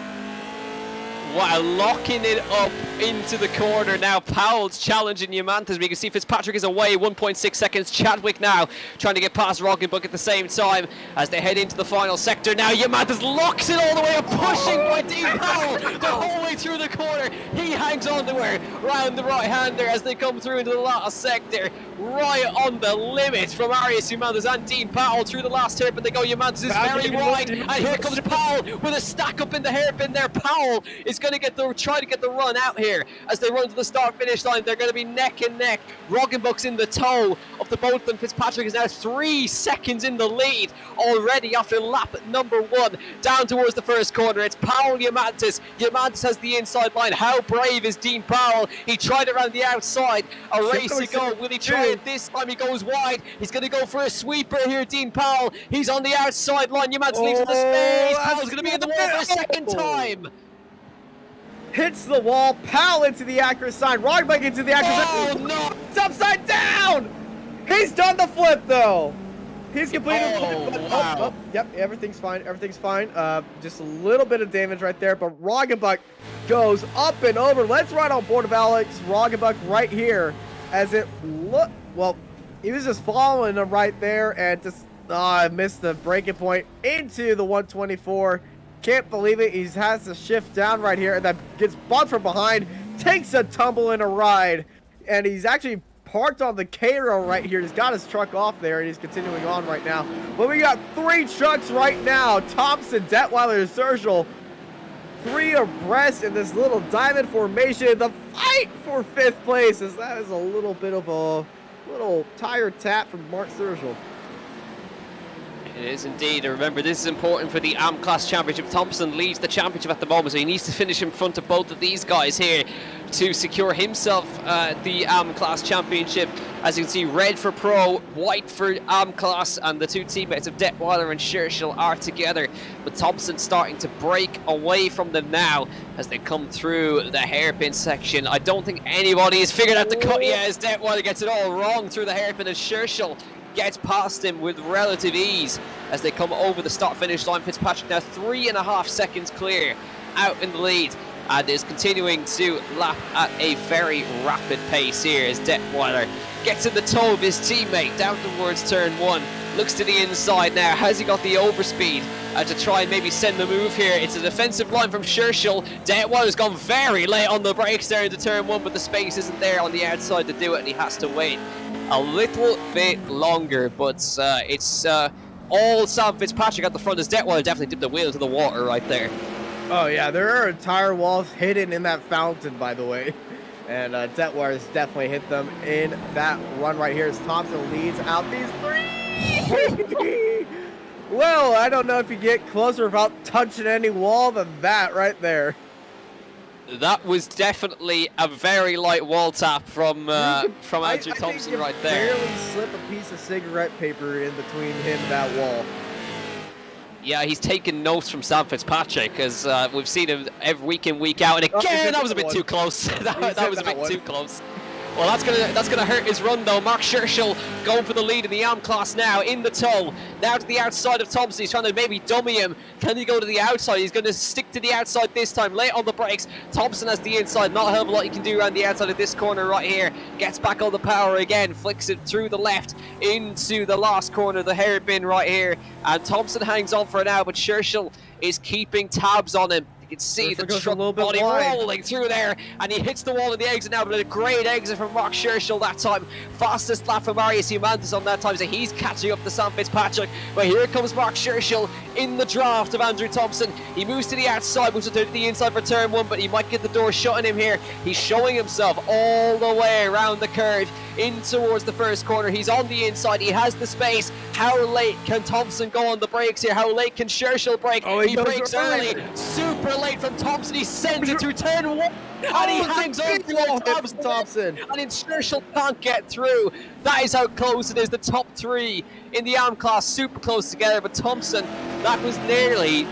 Wow, locking it up into the corner now. Powell's challenging Yomantis. We can see Fitzpatrick is away, 1.6 seconds. Chadwick now trying to get past Roggenbuck at the same time as they head into the final sector. Now Yomantis locks it all the way up, pushing by Dean Powell the whole way through the corner. He hangs on to her round the right-hander as they come through into the last sector. Right on the limit from Arias Yomantis and Dean Powell through the last hairpin. They go. Yomantis is very wide, and here comes Powell with a stack up in the hairpin there. Powell is going to try to get the run out here. here as they run to the start-finish line. They're going to be neck and neck. Roggenbuck's in the toe of the both of them. Fitzpatrick is now 3 seconds in the lead already after lap number 1. Down towards the first corner, it's Powell Yamantis. Yamantis has the inside line. How brave is Dean Powell? He tried it around the outside. A race to go. Will he try it this time? He goes wide. He's going to go for a sweeper here, Dean Powell. He's on the outside line. Yamantis leaves the space. Powell's going to be in the wall for a second time. Hits the wall. Powell into the accurate side. Roggenbuck into the accurate side. Oh, no. It's upside down. He's done the flip, though. He's completed the flip. Wow. Yep, everything's fine. Everything's fine. Just a little bit of damage right there, but Roggenbuck goes up and over. Let's ride on board of Alex Roggenbuck right here as it look. Well, he was just following him right there and just missed the breaking point into the 124. Can't believe it. He has to shift down right here and then gets bumped from behind, takes a tumble in a ride, and he's actually parked on the K-rail right here. He's got his truck off there and he's continuing on right now. But we got 3 trucks right now. Thompson, Detweiler, Sergel, 3 abreast in this little diamond formation. The fight for 5th place, as that is a little bit of a little tire tap from Mark Sergel. It is indeed, and remember this is important for the AM Class Championship. Thompson leads the championship at the moment, so he needs to finish in front of both of these guys here to secure himself the AM Class Championship. As you can see, red for Pro, white for AM Class, and the 2 teammates of Detweiler and Scherschel are together. But Thompson starting to break away from them now as they come through the hairpin section. I don't think anybody has figured out the cut yet as Detweiler gets it all wrong through the hairpin, as Scherschel gets past him with relative ease as they come over the start-finish line. Fitzpatrick now 3.5 seconds clear out in the lead and is continuing to lap at a very rapid pace here as Detweiler gets in the toe of his teammate down towards turn 1. Looks to the inside now. Has he got the overspeed to try and maybe send the move here? It's a defensive line from Scherschel. Detweiler's gone very late on the brakes there into turn 1, but the space isn't there on the outside to do it, and he has to wait a little bit longer. But it's all Sam Fitzpatrick at the front as Detweiler definitely dipped the wheel into the water right there. Oh yeah, there are tire walls hidden in that fountain, by the way. And Detweiler has definitely hit them in that run right here as Thompson leads out these 3. Well, I don't know if you get closer without touching any wall than that right there. That was definitely a very light wall tap from Andrew Thompson right there. Barely slip a piece of cigarette paper in between him and that wall. Yeah, he's taken notes from Sam Fitzpatrick because we've seen him every week in, week out, and again that was a bit too close. that was a bit too close. Well, that's gonna hurt his run though. Mark Scherschel going for the lead in the AM class now, in the toe. Now to the outside of Thompson. He's trying to maybe dummy him. Can he go to the outside? He's going to stick to the outside this time. Late on the brakes. Thompson has the inside. Not a hell of a lot you can do around the outside of this corner right here. Gets back on the power again. Flicks it through the left into the last corner, the hairpin right here. And Thompson hangs on for now, but Scherschel is keeping tabs on him. You can see the truck body rolling through there, and he hits the wall in the exit now, but a great exit from Mark Scherschel that time. Fastest lap from Marius Humantis on that time, so he's catching up to Sam Fitzpatrick. But here comes Mark Scherschel in the draft of Andrew Thompson. He moves to the outside, moves to the inside for turn 1, but he might get the door shut on him here. He's showing himself all the way around the curve in towards the first corner. He's on the inside, he has the space. How late can Thompson go on the brakes here? How late can Scherschel brake? He brakes early, super late from Thompson. He sends it through turn 1, and he hangs on to Thompson. And then Scherschel can't get through. That is how close it is. The top 3 in the AM class super close together, but Thompson, that was nearly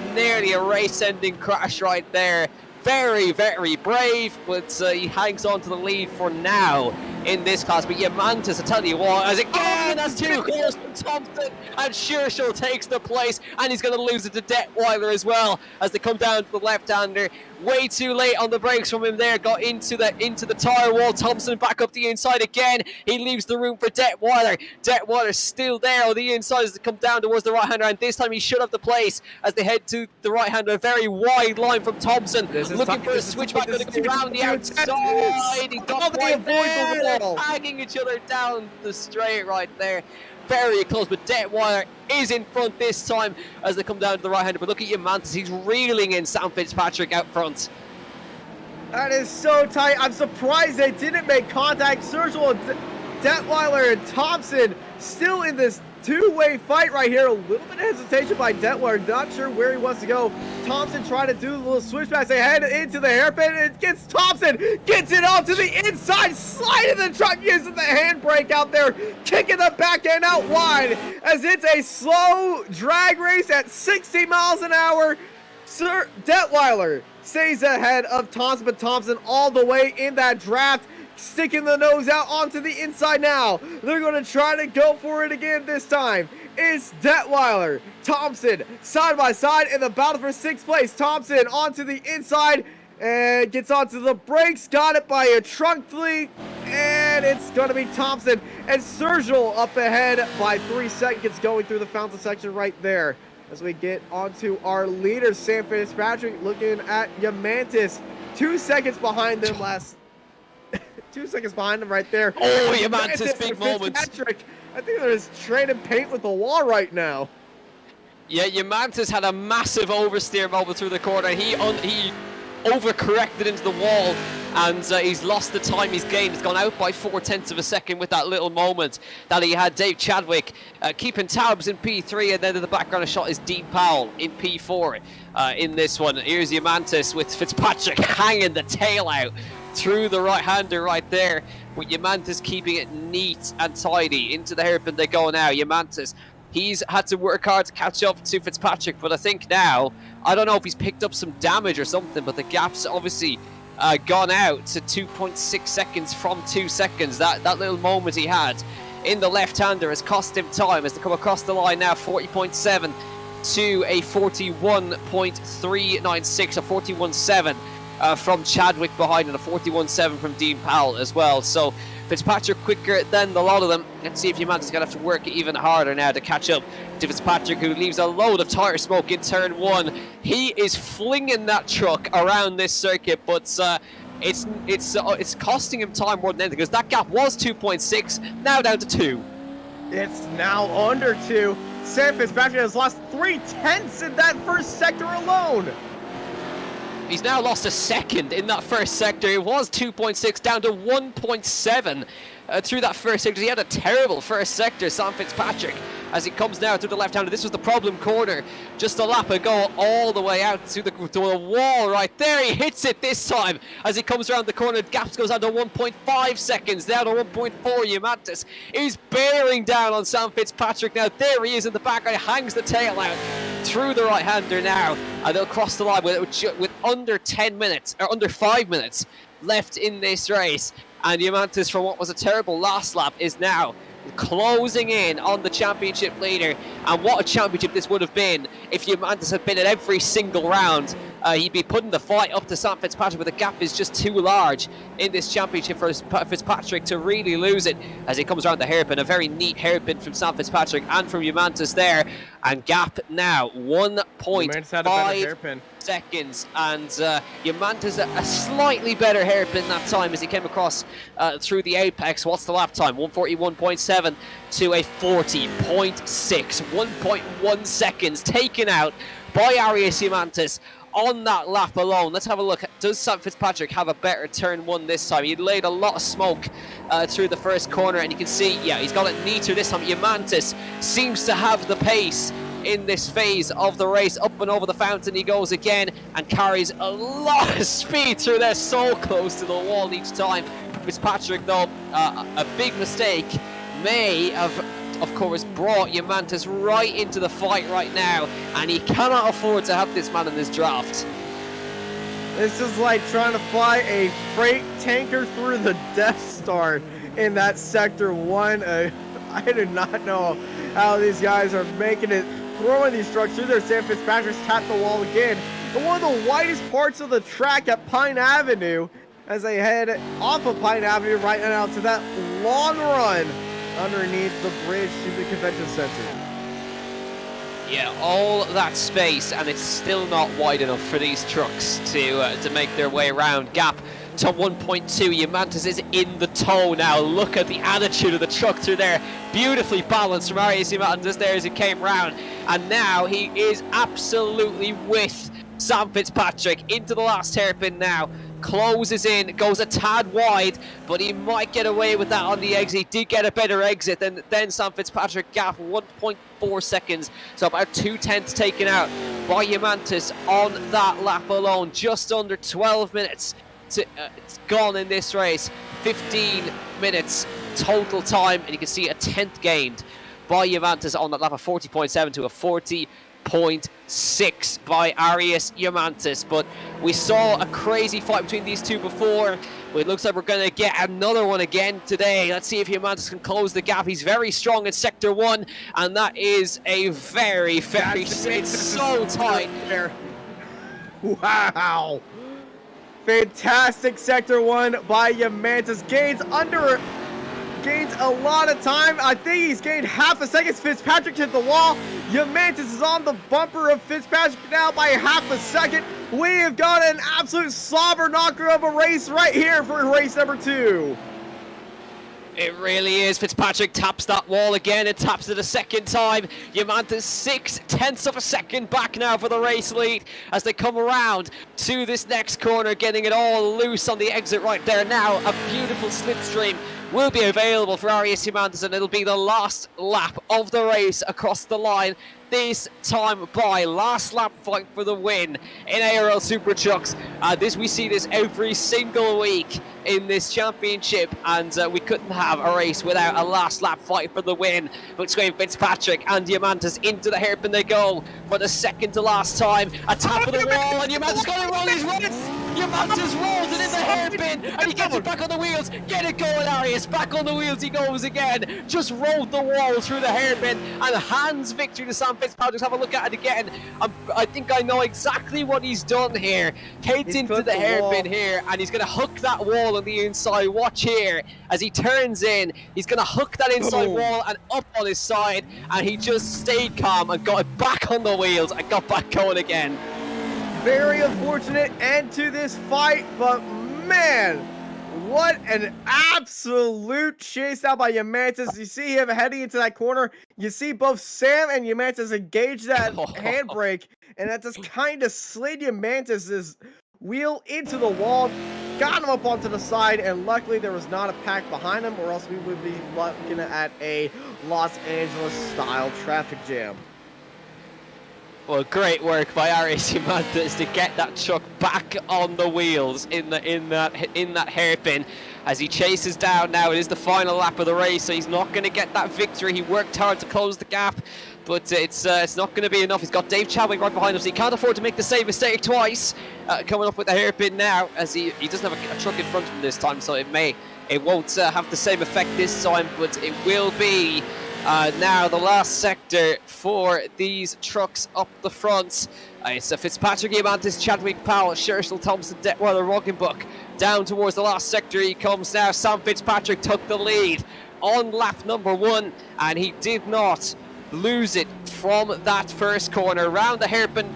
a race-ending crash right there. Very, very brave, but he hangs on to the lead for now in this class. But Yamantis, I tell you what, as again, that's too close from Thompson, and Scherschel takes the place, and he's going to lose it to Detweiler as well as they come down to the left-hander. Way too late on the brakes from him there, got into the tire wall. Thompson back up the inside again. He leaves the room for Detweiler. Detweiler still there on the inside as they come down towards the right-hander, and this time he should have the place as they head to the right-hander. A very wide line from Thompson, looking for a switchback, going to come around the outside. He got right there, tagging each other down the straight right there. Very close, but Detweiler is in front this time as they come down to the right-hander. But look at Yamantis, he's reeling in Sam Fitzpatrick out front. That is so tight. I'm surprised they didn't make contact. Sergio, Detweiler, and Thompson still in this two-way fight right here. A little bit of hesitation by Detweiler. Not sure where he wants to go. Thompson trying to do the little switchbacks. They head into the hairpin. And it gets Thompson. Gets it onto the inside. Sliding the truck. Using the handbrake out there. Kicking the back end out wide. As it's a slow drag race at 60 miles an hour. Sir Detweiler stays ahead of Thompson, but Thompson all the way in that draft, sticking the nose out onto the inside now. They're going to try to go for it again this time. It's Detweiler, Thompson, side by side in the battle for 6th place. Thompson onto the inside and gets onto the brakes. Got it by a trunk fleet, and it's going to be Thompson and Sergio up ahead by 3 seconds going through the fountain section right there. As we get onto our leader, Sam Fitzpatrick, looking at Yamantis, 2 seconds behind them 2 seconds behind him right there. Oh, Yamantis, big moment. I think they're just trading paint with the wall right now. Yeah, Yamantis had a massive oversteer moment through the corner. He overcorrected into the wall, and he's lost the time he's gained. He's gone out by 0.4 of a second with that little moment that he had. Dave Chadwick keeping tabs in P3, and then in the background a shot is Dean Powell in P4 in this one. Here's Yamantis with Fitzpatrick hanging the tail out through the right-hander right there, with Yamantis keeping it neat and tidy. Into the hairpin they go now. Yamantis, he's had to work hard to catch up to Fitzpatrick, but I think now, I don't know if he's picked up some damage or something, but the gap's obviously gone out to 2.6 seconds from 2 seconds. That little moment he had in the left-hander has cost him time as they come across the line now. 40.7 to a 41.396, a 41.7 from Chadwick behind, and a 41.7 from Dean Powell as well. So Fitzpatrick quicker than the lot of them. Let's see if Yamantis is going to have to work even harder now to catch up to Fitzpatrick, who leaves a load of tire smoke in turn 1. He is flinging that truck around this circuit, but it's costing him time more than anything, because that gap was 2.6, now down to 2. It's now under 2. Sam Fitzpatrick has lost 0.3 in that first sector alone. He's now lost a second in that first sector. It was 2.6 down to 1.7 through that first sector. He had a terrible first sector, Sam Fitzpatrick, as he comes now through the left-hander. This was the problem corner just a lap ago, all the way out to the wall right there. He hits it this time as he comes around the corner. Gaps goes down to 1.5 seconds, down to 1.4. Yamantis is bearing down on Sam Fitzpatrick now. There he is in the back. He hangs the tail out through the right-hander now, and they'll cross the line with under 10 minutes, or under 5 minutes left in this race. And Yamantis, from what was a terrible last lap, is now closing in on the championship leader. And what a championship this would have been if Yamantis had been at every single round. He'd be putting the fight up to Sam Fitzpatrick, but the gap is just too large in this championship for Fitzpatrick to really lose it as he comes around the hairpin. A very neat hairpin from Sam Fitzpatrick and from Yamantis there. And gap now 1.5 seconds, and Yamantis a slightly better hairpin that time as he came across through the apex. What's the lap time? 141.7 to a 40.6, 1.1 seconds taken out by Arias Yamantis on that lap alone. Let's have a look. Does Sam Fitzpatrick have a better turn 1 this time? He laid a lot of smoke through the first corner, and you can see, yeah, he's got it neater this time. Yamantis seems to have the pace in this phase of the race. Up and over the fountain he goes again, and carries a lot of speed through there, so close to the wall each time. Fitzpatrick, though, a big mistake may have, of course, brought Yamantis right into the fight right now, and he cannot afford to have this man in this draft. This is like trying to fly a freight tanker through the Death Star in that Sector 1. I do not know how these guys are making it, throwing these trucks through there. Sam Fitzpatrick's tapped the wall again. And one of the widest parts of the track at Pine Avenue as they head off of Pine Avenue right now to that long run underneath the bridge to the convention center. Yeah, all that space, and it's still not wide enough for these trucks to make their way around. Gap to 1.2. Yamantis is in the tow now. Look at the attitude of the truck through there. Beautifully balanced from Arias Yamantis there as he came round. And now he is absolutely with Sam Fitzpatrick into the last hairpin now. closes in, goes a tad wide, but he might get away with that on the exit. He did get a better exit than Sam Fitzpatrick. Gap 1.4 seconds, so about 2/10 taken out by Yamantis on that lap alone. Just under 12 minutes it's gone in this race. 15 minutes total time, and you can see a 10th gained by Yamantis on that lap, of 40.7 to a 40.6 by Arius Yamantis. But we saw a crazy fight between these two before. It looks like we're going to get another one again today. Let's see if Yamantis can close the gap. He's very strong in Sector 1, and that is a very, it's so tight. Wow. Fantastic Sector 1 by Yamantis. Gains a lot of time. I think he's gained half a second. Fitzpatrick hit the wall. Yamantis is on the bumper of Fitzpatrick now by half a second. We have got an absolute slobber knocker of a race right here for race number 2. It really is. Fitzpatrick taps that wall again and taps it a second time. Yamantis 0.6 of a second back now for the race lead as they come around to this next corner, getting it all loose on the exit right there now. A beautiful slipstream will be available for Arius Yamantis, and it'll be the last lap of the race across the line. This time by last lap fight for the win in ARL Super Trucks. We see this every single week in this championship, and we couldn't have a race without a last lap fight for the win between Fitzpatrick and Yamantis. Into the hairpin they go for the second to last time. A tap of the wall, and Yamantis going to roll his runs. Yamantis rolls it in the hairpin, and he gets it back on the wheels. Get it going, Arius. Back on the wheels he goes again. Just rolled the wall through the hairpin and hands victory to Sam Fitzpatrick. Have a look at it again. I think I know exactly what he's done here. Heads into the hairpin here, and he's going to hook that wall on the inside. Watch here as he turns in. He's going to hook that inside wall and up on his side, and he just stayed calm and got it back on the wheels and got back going again. Very unfortunate end to this fight, but man, what an absolute chase down by Yamantis. You see him heading into that corner. You see both Sam and Yamantis engage that handbrake, and that just kind of slid Yamantis' wheel into the wall, got him up onto the side, and luckily there was not a pack behind him, or else we would be looking at a Los Angeles-style traffic jam. Well, great work by Arius Yamantis to get that truck back on the wheels in that hairpin as he chases down now. It is the final lap of the race, so he's not going to get that victory. He worked hard to close the gap, but it's not going to be enough. He's got Dave Chadwick right behind him, so he can't afford to make the same mistake twice. Coming up with the hairpin now, as he doesn't have a truck in front of him this time, so it won't have the same effect this time, but it will be now the last sector for these trucks up the front. It's Fitzpatrick, Yamantis, Chadwick, Powell, Scherschel, Thompson, Detweiler, Roggenbuck. Down towards the last sector he comes now. Sam Fitzpatrick took the lead on lap number 1, and he did not lose it from that first corner. Round the hairpin,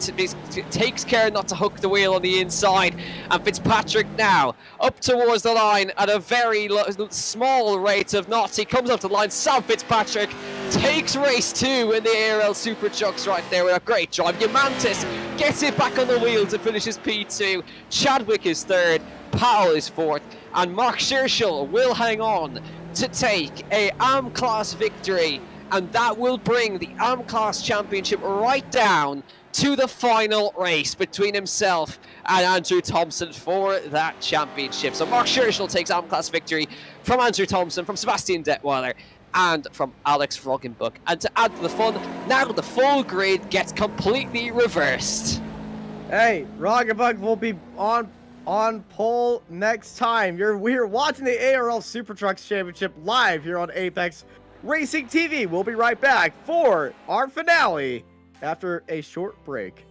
takes care not to hook the wheel on the inside, and Fitzpatrick now up towards the line at a very small rate of knots. He comes up to the line. Sam Fitzpatrick takes race 2 in the ARL Super Trucks right there with a great drive. Yamantis gets it back on the wheels and finishes P2. Chadwick is 3rd, Powell is 4th, and Mark Scherschel will hang on to take a AM Class victory, and that will bring the AM Class Championship right down to the final race between himself and Andrew Thompson for that championship. So Mark Scherschel takes AM Class victory from Andrew Thompson, from Sebastian Detweiler, and from Alex Roggenbuck. And to add to the fun, now the full grid gets completely reversed. Hey, Roggenbuck will be on pole next time. We're watching the ARL Super Trucks Championship live here on Apex Racing TV. We'll be right back for our finale after a short break.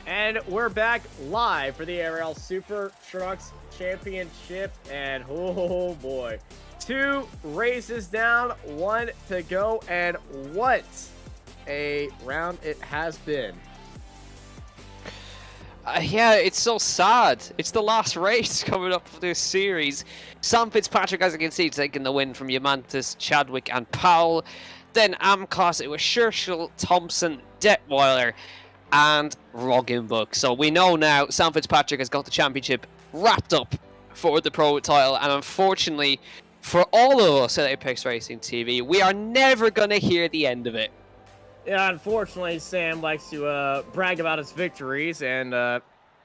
And we're back live for the ARL Super Trucks Championship. And oh boy, 2 races down, 1 to go. And what a round it has been. Yeah, it's so sad. It's the last race coming up for this series. Sam Fitzpatrick, as you can see, taking the win from Yamantis, Chadwick, and Powell. Then Amclass, it was Scherschel, Thompson, Detweiler, and Roggenbuck. So we know now Sam Fitzpatrick has got the championship wrapped up for the pro title, and unfortunately for all of us at Apex Racing TV, we are never going to hear the end of it. Yeah, unfortunately, Sam likes to brag about his victories, and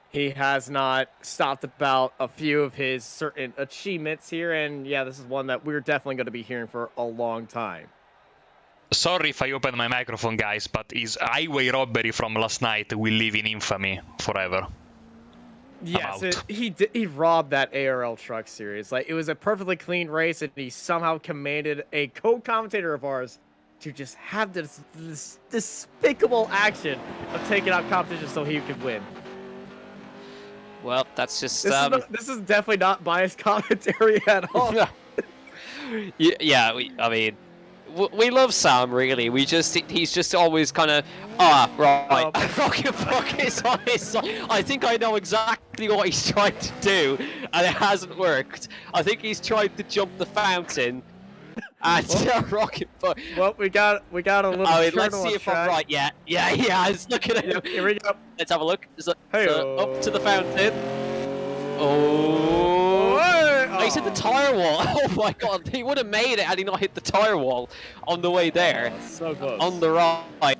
he has not stopped about a few of his certain achievements here. And yeah, this is one that we're definitely going to be hearing for a long time. Sorry if I opened my microphone, guys, but his highway robbery from last night will live in infamy forever. Yes, he robbed that ARL Truck Series. Like, it was a perfectly clean race, and he somehow commanded a co-commentator of ours to just have this despicable action of taking out competition so he could win. Well, that's just... This is definitely not biased commentary at all. Yeah, I mean... We love Sam, really. He's just always kind of, right. Roggenbuck is on his side. I think I know exactly what he's trying to do, and it hasn't worked. I think he's tried to jump the fountain, and Roggenbuck. Well, we got a little. I mean, let's see if I'm right. Yeah. Let's look at it. Here we go. Let's have a look. So up to the fountain. He's hit the tire wall. Oh my god, he would have made it had he not hit the tire wall on the way there. So close. On the right.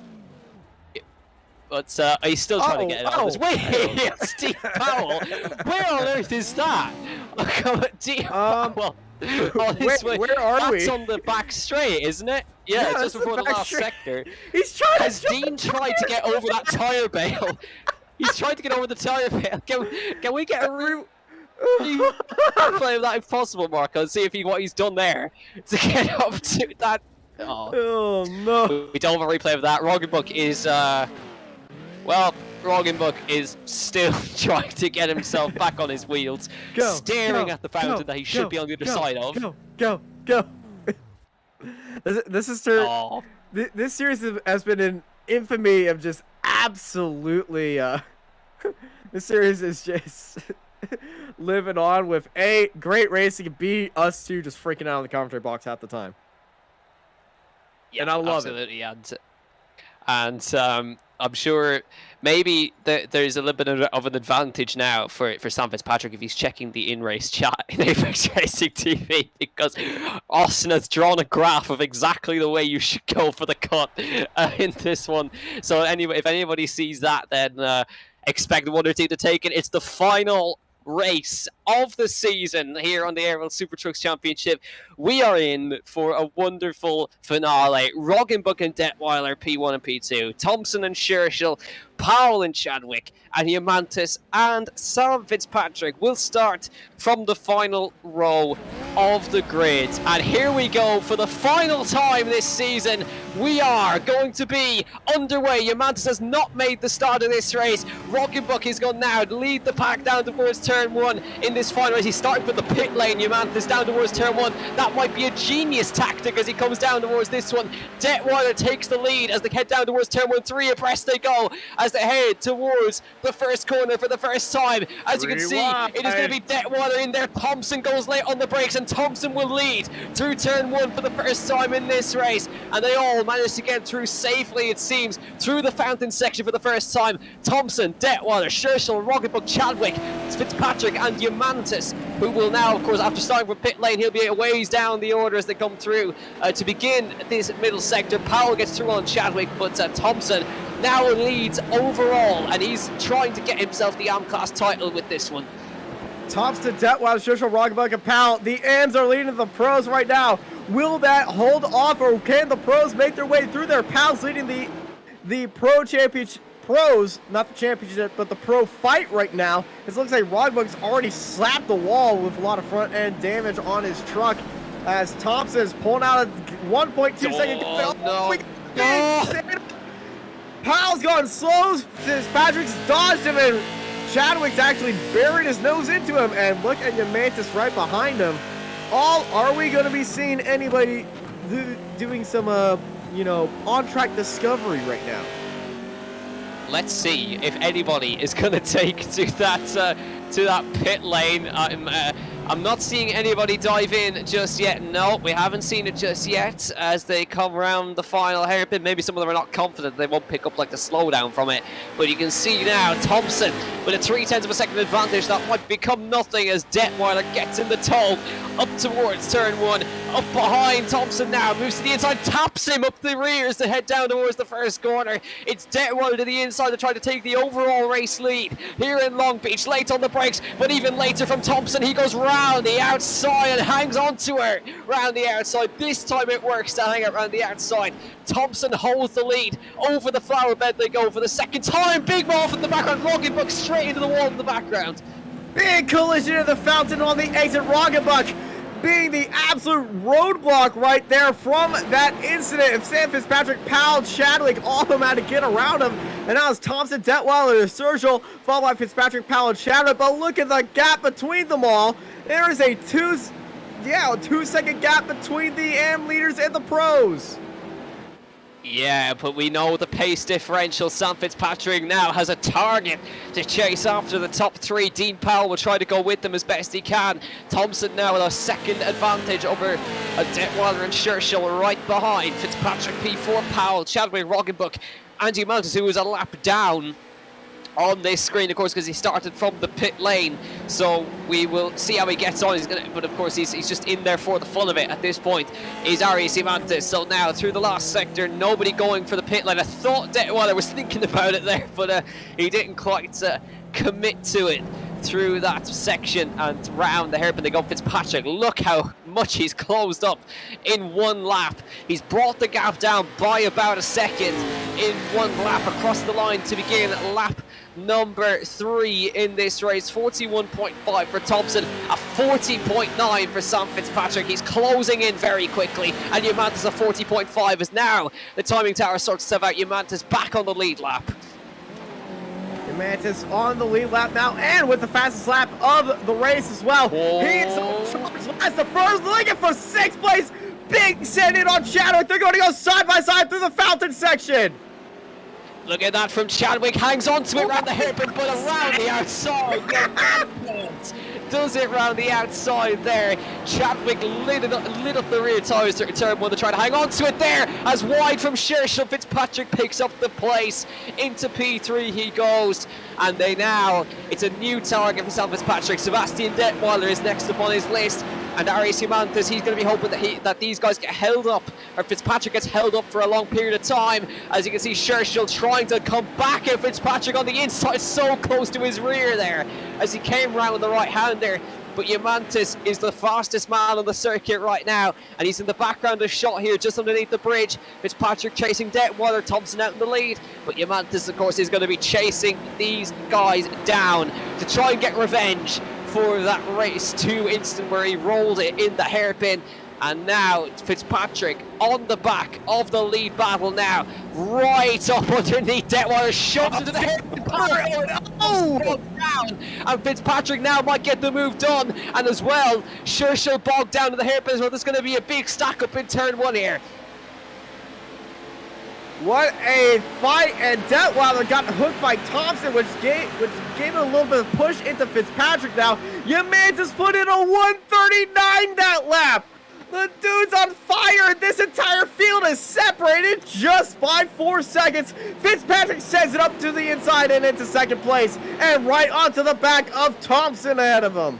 But he's still trying to get it out of his way. Steve Powell. Where on earth is that? Powell. Where are we? That's on the back straight, isn't it? Yeah, just before the last sector. He's trying. Has Dean tried to get over that tire bale? He's trying to get over the tire bale. Can we get a route? Play that if possible, Marco, and see if what he's done there to get up to that. Oh no! We don't have a replay of that. Roggenbuck is, Roggenbuck is still trying to get himself back on his wheels, staring at the fountain that he should be on the other side of. Go! This is this series has been in infamy of just absolutely. This series is just. Living on with A, great racing, and B, us two just freaking out in the commentary box half the time. Yeah, and I love it. And I'm sure maybe there's a little bit of an advantage now for Sam Fitzpatrick if he's checking the in-race chat in Apex Racing TV, because Austin has drawn a graph of exactly the way you should go for the cut in this one. So anyway, if anybody sees that, then expect one or two to take it. It's the final race of the season here on the ARL Super Trucks Championship. We are in for a wonderful finale. Roggenbuck and Detweiler, P1 and P2. Thompson and Scherschel, Powell and Chadwick, and Yamantis and Sam Fitzpatrick will start from the final row of the grid. And here we go for the final time this season. We are going to be underway. Yamantis has not made the start of this race. Roggenbuck is going now to lead the pack down towards turn 1 in this final race. He's starting from the pit lane. Yamantis down towards turn 1. That might be a genius tactic as he comes down towards this one. Detweiler takes the lead as they head down towards turn 1. 3 abreast they go as they head towards the first corner for the first time. As you can see, it is going to be Detweiler in there. Thompson goes late on the brakes, and Thompson will lead through turn 1 for the first time in this race. And they all managed to get through safely, it seems, through the fountain section for the first time. Thompson, Detweiler, Scherschel, Roggenbuck, Chadwick, Fitzpatrick, and Yamantis, who will now, of course, after starting from pit lane, he'll be a ways down the order as they come through. To begin this middle sector, Powell gets through on Chadwick, but Thompson now leads overall, and he's trying to get himself the AM-class title with this one. Thompson, Detweiler, Scherschel, Roggenbuck, and Powell. The AMs are leading the pros right now. Will that hold off, or can the pros make their way through there? Powell's leading the pro championship. Pros, not the championship, but the pro fight right now. It looks like Roggenbuck's already slapped the wall with a lot of front end damage on his truck as Thompson is pulling out a 1.2 second. Powell's gone slow. Fitzpatrick's dodged him, and Chadwick's actually buried his nose into him. And look at Yamantis right behind him. Are we going to be seeing anybody doing some, on-track discovery right now? Let's see if anybody is going to take to that pit lane. I'm not seeing anybody dive in just yet. No, we haven't seen it just yet as they come around the final hairpin. Maybe some of them are not confident they won't pick up like the slowdown from it. But you can see now Thompson with a 0.3 of a second advantage. That might become nothing as Detweiler gets in the toe up towards turn 1. Up behind Thompson now, moves to the inside, taps him up the rears to head down towards the first corner. It's Detweiler to the inside to try to take the overall race lead here in Long Beach. Late on the brakes, but even later from Thompson, he goes round the outside and hangs on to her round the outside. This time it works to hang it round the outside. Thompson holds the lead. Over the flower bed they go for the second time. Big move in the background. Roggenbuck straight into the wall in the background. Big collision of the fountain on the exit. Roggenbuck being the absolute roadblock right there from that incident. If Sam Fitzpatrick, Powell, Chadwick, all of them had to get around him. And now it's Thompson, Detweiler, Sergio, followed by Fitzpatrick, Powell, and Chadwick. But look at the gap between them all. There is a 2-second gap between the AM leaders and the pros. Yeah, but we know the pace differential. Sam Fitzpatrick now has a target to chase after the top 3. Dean Powell will try to go with them as best he can. Thompson now with a second advantage over Detweiler and Scherschel right behind. Fitzpatrick P4, Powell, Chadwick, Roggenbuck, and Yamantis, who was a lap down on this screen, of course, because he started from the pit lane. So we will see how he gets on. But of course, he's just in there for the fun of it at this point. Is Arias Yamantis. So now through the last sector, nobody going for the pit lane. I thought Detweiler was thinking about it there, but he didn't quite commit to it through that section. And round the hairpin they go. Fitzpatrick, look how much he's closed up in one lap. He's brought the gap down by about a second in one lap across the line to begin lap number 3 in this race. 41.5 for Thompson, a 40.9 for Sam Fitzpatrick. He's closing in very quickly, and Yamantis a 40.5 as now the timing tower starts to serve out. Yamantis back on the lead lap. Yamantis on the lead lap now, and with the fastest lap of the race as well. He's the first, looking for 6th place. Big send in on Chadwick. They're going to go side by side through the fountain section. Look at that from Chadwick, hangs on to it around the hairpin, but around the outside. Does it round the outside there. Chadwick lit up the rear tires to turn 1 to try to hang on to it there. As wide from Scherschel, Fitzpatrick picks up the place. Into P3 he goes. And it's a new target for Sam Fitzpatrick. Sebastian Detweiler is next up on his list. And Arias Yamantis, he's going to be hoping that these guys get held up, or Fitzpatrick gets held up for a long period of time. As you can see, Scherschel trying to come back at Fitzpatrick on the inside, so close to his rear there, as he came round the right-hander. But Yamantis is the fastest man on the circuit right now, and he's in the background of shot here, just underneath the bridge. Fitzpatrick chasing Detweiler, Thompson out in the lead. But Yamantis, of course, is going to be chasing these guys down to try and get revenge for that race 2 instant where he rolled it in the hairpin. And now Fitzpatrick on the back of the lead battle now, right up underneath Detweiler, shoves into the hairpin. Down. And Fitzpatrick now might get the move done, and as well Scherschel bogged down to the hairpin as well. There's going to be a big stack up in turn 1 here. What a fight, and Detweiler got hooked by Thompson, which gave him a little bit of push into Fitzpatrick now. Yamantis put in a 139 that lap. The dude's on fire. This entire field is separated just by 4 seconds. Fitzpatrick sends it up to the inside and into 2nd place, and right onto the back of Thompson ahead of him.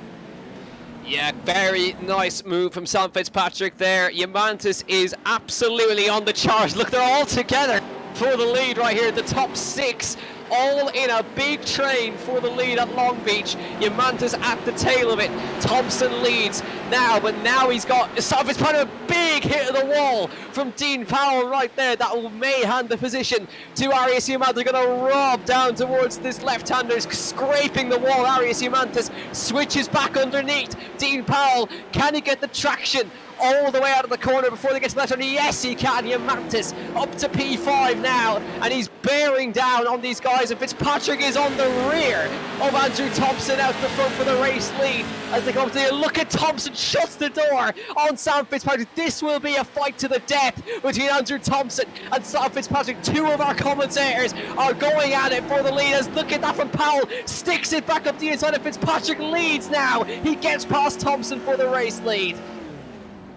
Yeah, very nice move from Sam Fitzpatrick there. Yamantis is absolutely on the charge. Look, they're all together for the lead right here. The top 6 all in a big train for the lead at Long Beach. Yamantis at the tail of it. Thompson leads now, but now he's got Sam Fitzpatrick, a big hit of the wall from Dean Powell right there. That may hand the position to Arias Yamantis. They're going to rob down towards this left-hander, scraping the wall. Arias Yamantis switches back underneath Dean Powell. Can he get the traction all the way out of the corner before they get to that turn. Yes, he can. Yamantis up to P5 now, and he's bearing down on these guys, and Fitzpatrick is on the rear of Andrew Thompson out the front for the race lead as they come up to the look at Thompson shuts the door on Sam Fitzpatrick. This will be a fight to the death between Andrew Thompson and Sam Fitzpatrick. Two of our commentators are going at it for the leaders. Look at that from Powell, sticks it back up the inside, and Fitzpatrick leads now. He gets past Thompson for the race lead.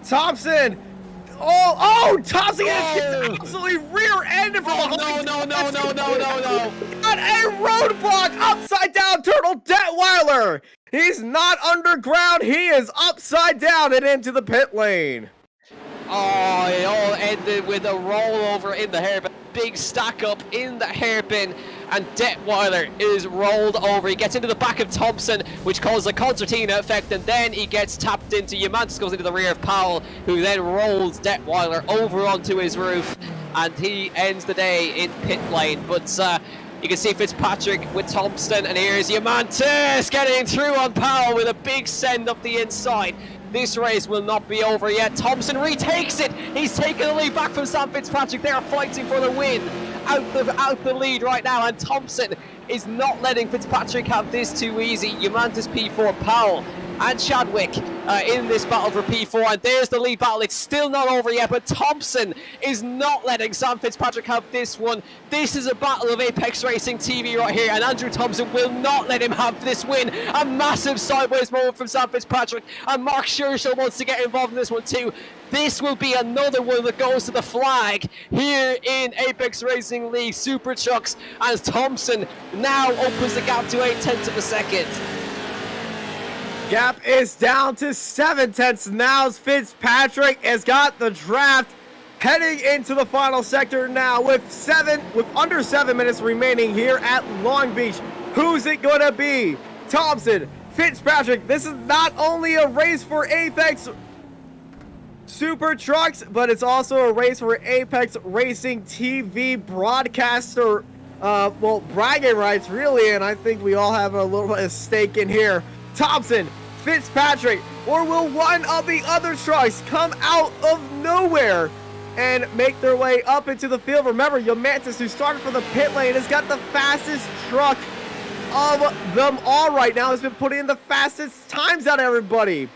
Thompson! Thompson gets absolutely rear-ended from behind. No. Got a roadblock, upside down turtle Detweiler. He's not underground, he is upside down and into the pit lane. Oh, it all ended with a rollover in the hairpin. Big stack up in the hairpin, and Detweiler is rolled over. He gets into the back of Thompson, which causes a concertina effect, and then he gets tapped into. Yamantis goes into the rear of Powell, who then rolls Detweiler over onto his roof, and he ends the day in pit lane. But you can see Fitzpatrick with Thompson, and here's Yamantis getting through on Powell with a big send up the inside. This race will not be over yet. Thompson retakes it. He's taken the lead back from Sam Fitzpatrick. They are fighting for the win out the lead right now, and Thompson is not letting Fitzpatrick have this too easy. Yamantis P4, Powell and Chadwick in this battle for P4, and there's the lead battle. It's still not over yet, but Thompson is not letting Sam Fitzpatrick have this one. This is a battle of Apex Racing TV right here, and Andrew Thompson will not let him have this win. A massive sideways moment from Sam Fitzpatrick, and Mark Scherschel wants to get involved in this one too. This will be another one that goes to the flag here in Apex Racing League Super Trucks, as Thompson now opens the gap to 0.8 of a second. Gap is down to 0.7 now. Fitzpatrick has got the draft heading into the final sector now with under 7 minutes remaining here at Long Beach. Who's it gonna be? Thompson, Fitzpatrick. This is not only a race for Apex Super Trucks, but it's also a race for Apex Racing TV broadcaster, bragging rights really, and I think we all have a little bit of stake in here. Thompson, Fitzpatrick, or will one of the other trucks come out of nowhere and make their way up into the field? Remember, Yamantis, who started from the pit lane, has got the fastest truck of them all right now. Has been putting in the fastest times out of everybody.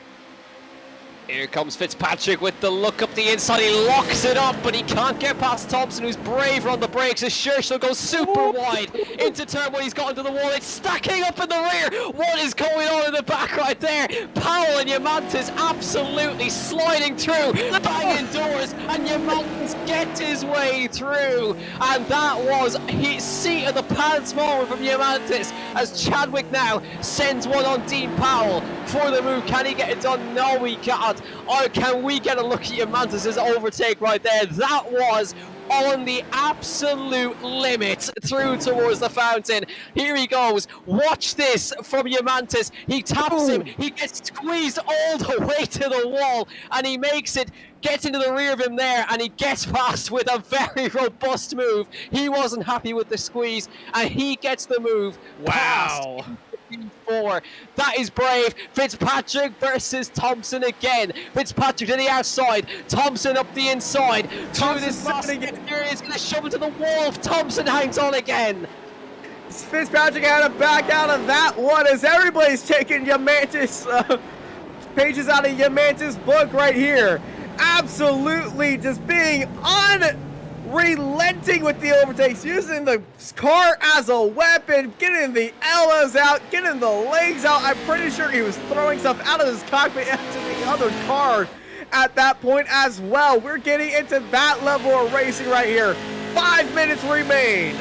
Here comes Fitzpatrick with the look up the inside. He locks it up, but he can't get past Thompson, who's braver on the brakes as Scherschel goes super wide into turn one. He's got into the wall. It's stacking up in the rear. What is going on in the back right there? Powell and Yamantis absolutely sliding through, banging doors, and Yamantis gets his way through. And that was his seat of the pants moment from Yamantis, as Chadwick now sends one on Dean Powell for the move. Can he get it done? No, he can't. Or can we get a look at Yamantis' overtake right there? That was on the absolute limit through towards the fountain. Here he goes. Watch this from Yamantis. He taps him. He gets squeezed all the way to the wall, and he makes it, gets into the rear of him there, and he gets past with a very robust move. He wasn't happy with the squeeze, and he gets the move. Wow. Past. That is brave. Fitzpatrick versus Thompson again. Fitzpatrick to the outside, Thompson up the inside. To this here is going to shove him to the wall. Thompson hangs on again. Fitzpatrick had to back out of that one as everybody's taking Yamantis pages out of Yamantis' book right here. Absolutely just being unrelenting with the overtakes, using the car as a weapon, getting the Ellas out, getting the legs out. I'm pretty sure he was throwing stuff out of his cockpit into the other car at that point as well. We're getting into that level of racing right here. 5 minutes remain.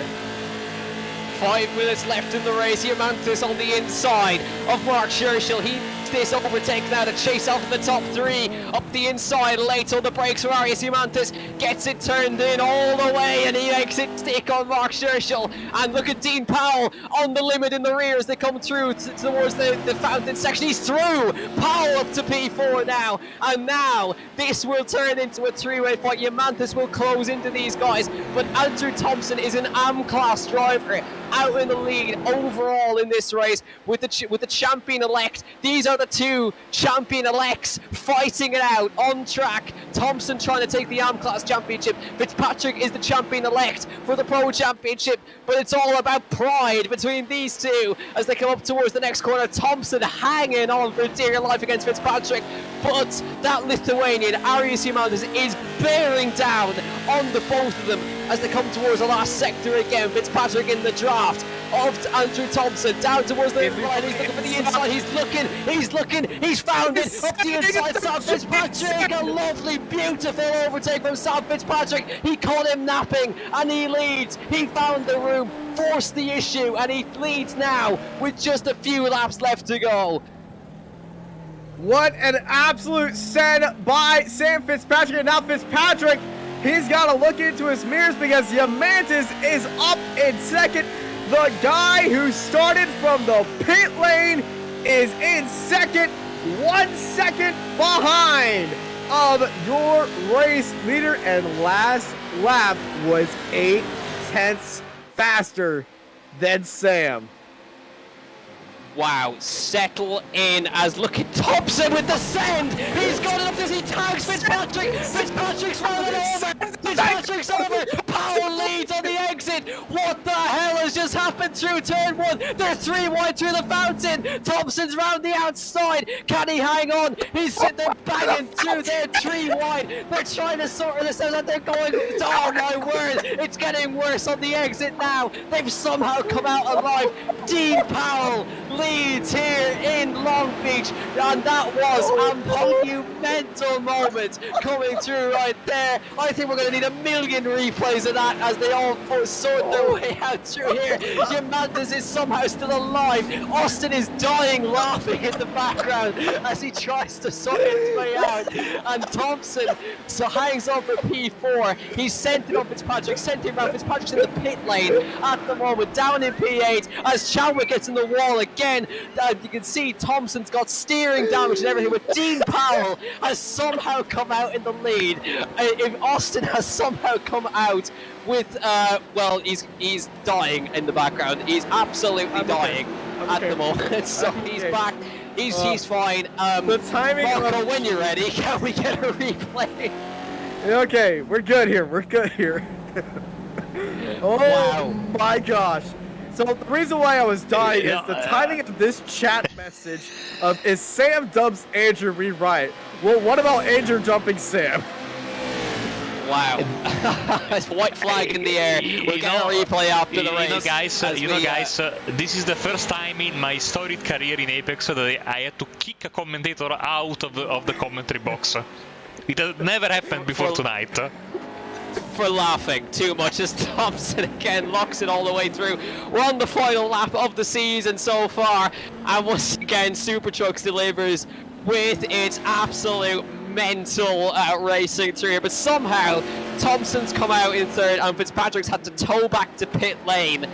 5 minutes left in the race. Yamantis on the inside of Mark Scherschel. He this overtake now to chase off the top three. Up the inside, late on the brakes for Arias. Yamantis gets it turned in all the way, and he makes it stick on Mark Scherschel. And look at Dean Powell on the limit in the rear as they come through towards the fountain section. He's through. Powell up to P4 now, and now this will turn into a three-way fight. Yamantis will close into these guys, but Andrew Thompson is an AM-class driver out in the lead overall in this race with the champion-elect. These are the the two champion-elects fighting it out on track. Thompson trying to take the AM Class Championship. Fitzpatrick is the champion-elect for the Pro Championship, but it's all about pride between these two as they come up towards the next corner. Thompson hanging on for dear life against Fitzpatrick, but that Lithuanian, Arius Humandis, is bearing down on the both of them as they come towards the last sector again. Fitzpatrick in the draft of Andrew Thompson down towards the line. He's looking for the inside. He's looking. He's found it up the inside. Sam Fitzpatrick, a lovely, beautiful overtake from Sam Fitzpatrick. He caught him napping and he leads. He found the room, forced the issue, and he leads now with just a few laps left to go. What an absolute send by Sam Fitzpatrick. And now Fitzpatrick, he's got to look into his mirrors because Diamantis is up in second. The guy who started from the pit lane is in second, 1 second behind of your race leader, and last lap was 8 tenths faster than Sam. Wow, settle in as look at Thompson with the send. He's got it up as he tags Fitzpatrick. Fitzpatrick's running over. Fitzpatrick's over. Powell leads on the exit. What the hell has just happened through turn 1? They're 3 wide through the fountain. Thompson's round the outside. Can he hang on? He's sitting there banging through there 3 wide. They're trying to sort this out and they're going, oh my word, it's getting worse on the exit now. They've somehow come out alive. Dean Powell leads here in Long Beach, and that was a monumental moment coming through right there. I think we're going to need a million replays of that as they all sort their way out through here. Diamantis is somehow still alive. Austin is dying laughing in the background as he tries to sort his way out, and Thompson hangs on for P4. He's sent it on Fitzpatrick, sent him around. Fitzpatrick's in the pit lane at the moment, down in P8 as Chadwick gets in the wall again. You can see Thompson's got steering damage and everything, but Dean Powell has somehow come out in the lead. If Austin has somehow come out with, well, he's dying in the background. He's absolutely dying at the moment, so he's back. He's fine. The timing Marco, when you're ready, can we get a replay? Okay, we're good here. We're good here. Oh wow. My gosh. So the reason why I was dying is the timing of this chat message of is Sam dubs Andrew rewrite. Well, what about Andrew jumping Sam? Wow. It's white flag in the air. We'll get a replay after the race. You know guys, this is the first time in my storied career in Apex that I had to kick a commentator out of the commentary box. It has never happened before tonight. For laughing too much as Thompson again locks it all the way through. We're on the final lap of the season so far, and once again Super Trucks delivers with its absolute mental racing through here, but somehow Thompson's come out in third and Fitzpatrick's had to tow back to pit lane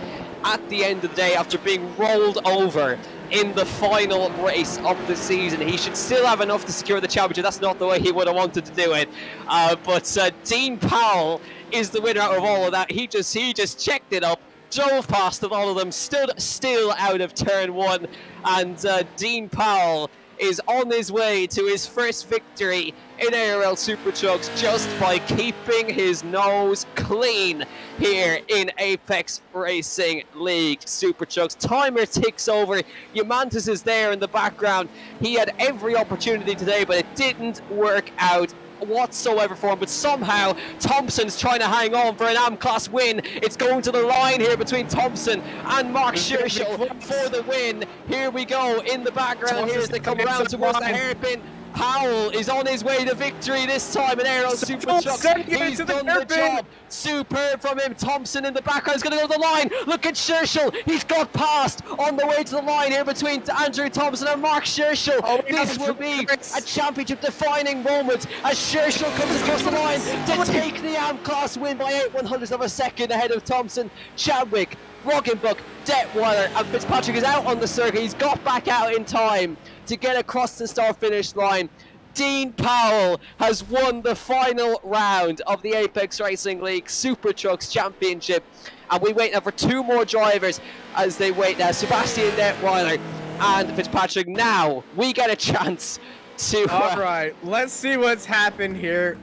at the end of the day after being rolled over in the final race of the season. He should still have enough to secure the championship. That's not the way he would have wanted to do it. But Dean Powell is the winner out of all of that. He just checked it up, drove past them, all of them, stood still out of turn 1, and Dean Powell is on his way to his first victory in ARL Super Trucks just by keeping his nose clean here in Apex Racing League Super Trucks. Timer ticks over. Diamantis is there in the background. He had every opportunity today, but it didn't work out whatsoever for him, but somehow Thompson's trying to hang on for an AM Class win. It's going to the line here between Thompson and Mark Scherschel for the win. Here we go in the background here as they come around towards the hairpin. Powell is on his way to victory this time in ARL Super Trucks. He's done the job. Superb from him. Thompson in the background is going to go to the line. Look at Scherschel. He's got past on the way to the line here between Andrew Thompson and Mark Scherschel. This will be a championship defining moment as Scherschel comes across the line to take the AM Class win by 8/100ths of a second ahead of Thompson, Chadwick, Roggenbuck, Detweiler, and Fitzpatrick is out on the circuit. He's got back out in time to get across the start-finish line. Dean Powell has won the final round of the Apex Racing League Super Trucks Championship, and we wait now for 2 more drivers as they wait now. Sebastian Detweiler and Fitzpatrick. Now we get a chance to... All right, let's see what's happened here.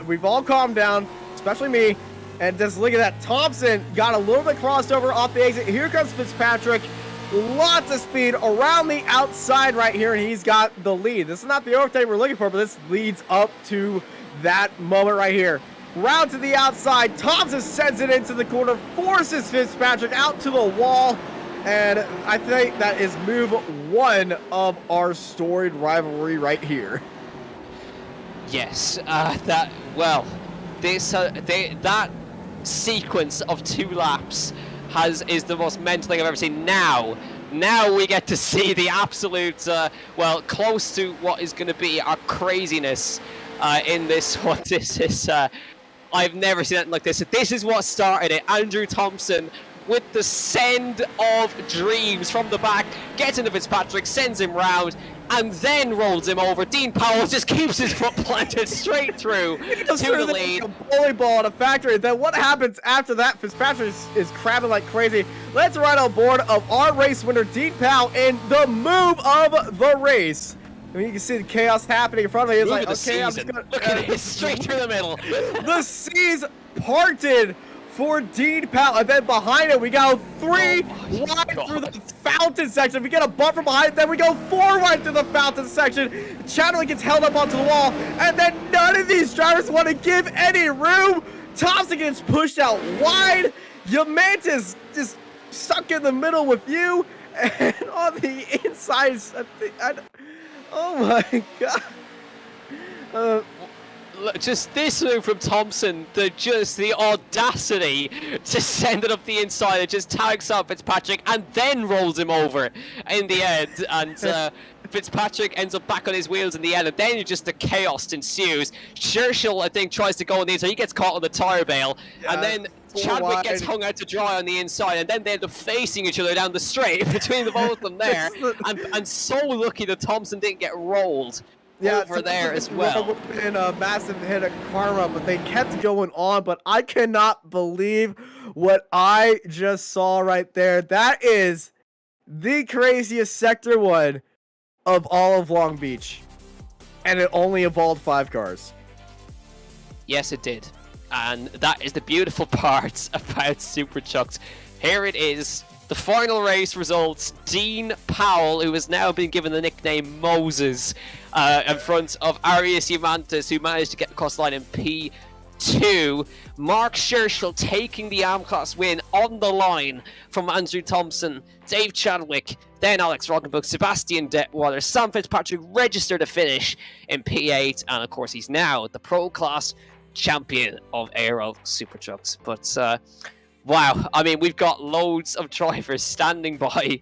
We've all calmed down, especially me. And just look at that. Thompson got a little bit crossed over off the exit. Here comes Fitzpatrick. Lots of speed around the outside right here, and he's got the lead. This is not the overtake we're looking for, but this leads up to that moment right here. Round to the outside. Thompson sends it into the corner, forces Fitzpatrick out to the wall. And I think that is move 1 of our storied rivalry right here. Yes, that sequence of 2 laps is the most mental thing I've ever seen. Now we get to see the absolute, close to what is going to be our craziness in this one. This is, I've never seen anything like this. This is what started it. Andrew Thompson with the send of dreams from the back, gets into Fitzpatrick, sends him round, and then rolls him over. Dean Powell just keeps his foot planted straight through to the lead. Like a volleyball at a factory. Then what happens after that? Fitzpatrick is crabbing like crazy. Let's ride on board of our race winner, Dean Powell, in the move of the race. I mean, you can see the chaos happening in front of me. It's like, okay, I'm just gonna... Look at it, straight through the middle. The seas parted for Dean Powell, and then behind it we go 3 wide through the fountain section. We get a bump from behind it, then we go 4 wide through the fountain section. Chadwick gets held up onto the wall, and then none of these drivers want to give any room. Thompson gets pushed out wide. Yamantis just stuck in the middle with you, and on the inside, oh my god. Just this move from Thompson, the audacity to send it up the inside. It just tags up Fitzpatrick and then rolls him over in the end. And Fitzpatrick ends up back on his wheels in the end. And then just the chaos ensues. Churchill, I think, tries to go on the inside. He gets caught on the tire bale. And then Chadwick gets hung out to dry on the inside. And then they end up facing each other down the straight between the both of them there. And so lucky that Thompson didn't get rolled. Over there as well. In a massive hit of karma, but they kept going on. But I cannot believe what I just saw right there. That is the craziest Sector 1 of all of Long Beach. And it only involved 5 cars. Yes, it did. And that is the beautiful part about Super Chucked. Here it is. The final race results, Dean Powell, who has now been given the nickname Moses, in front of Arias Yamantis, who managed to get across the line in P2. Mark Scherschel taking the AM-Class win on the line from Andrew Thompson, Dave Chadwick, then Alex Roggenbuch, Sebastian Detwater, Sam Fitzpatrick registered a finish in P8, and of course he's now the Pro Class champion of ARL Super Trucks. But wow, I mean, we've got loads of drivers standing by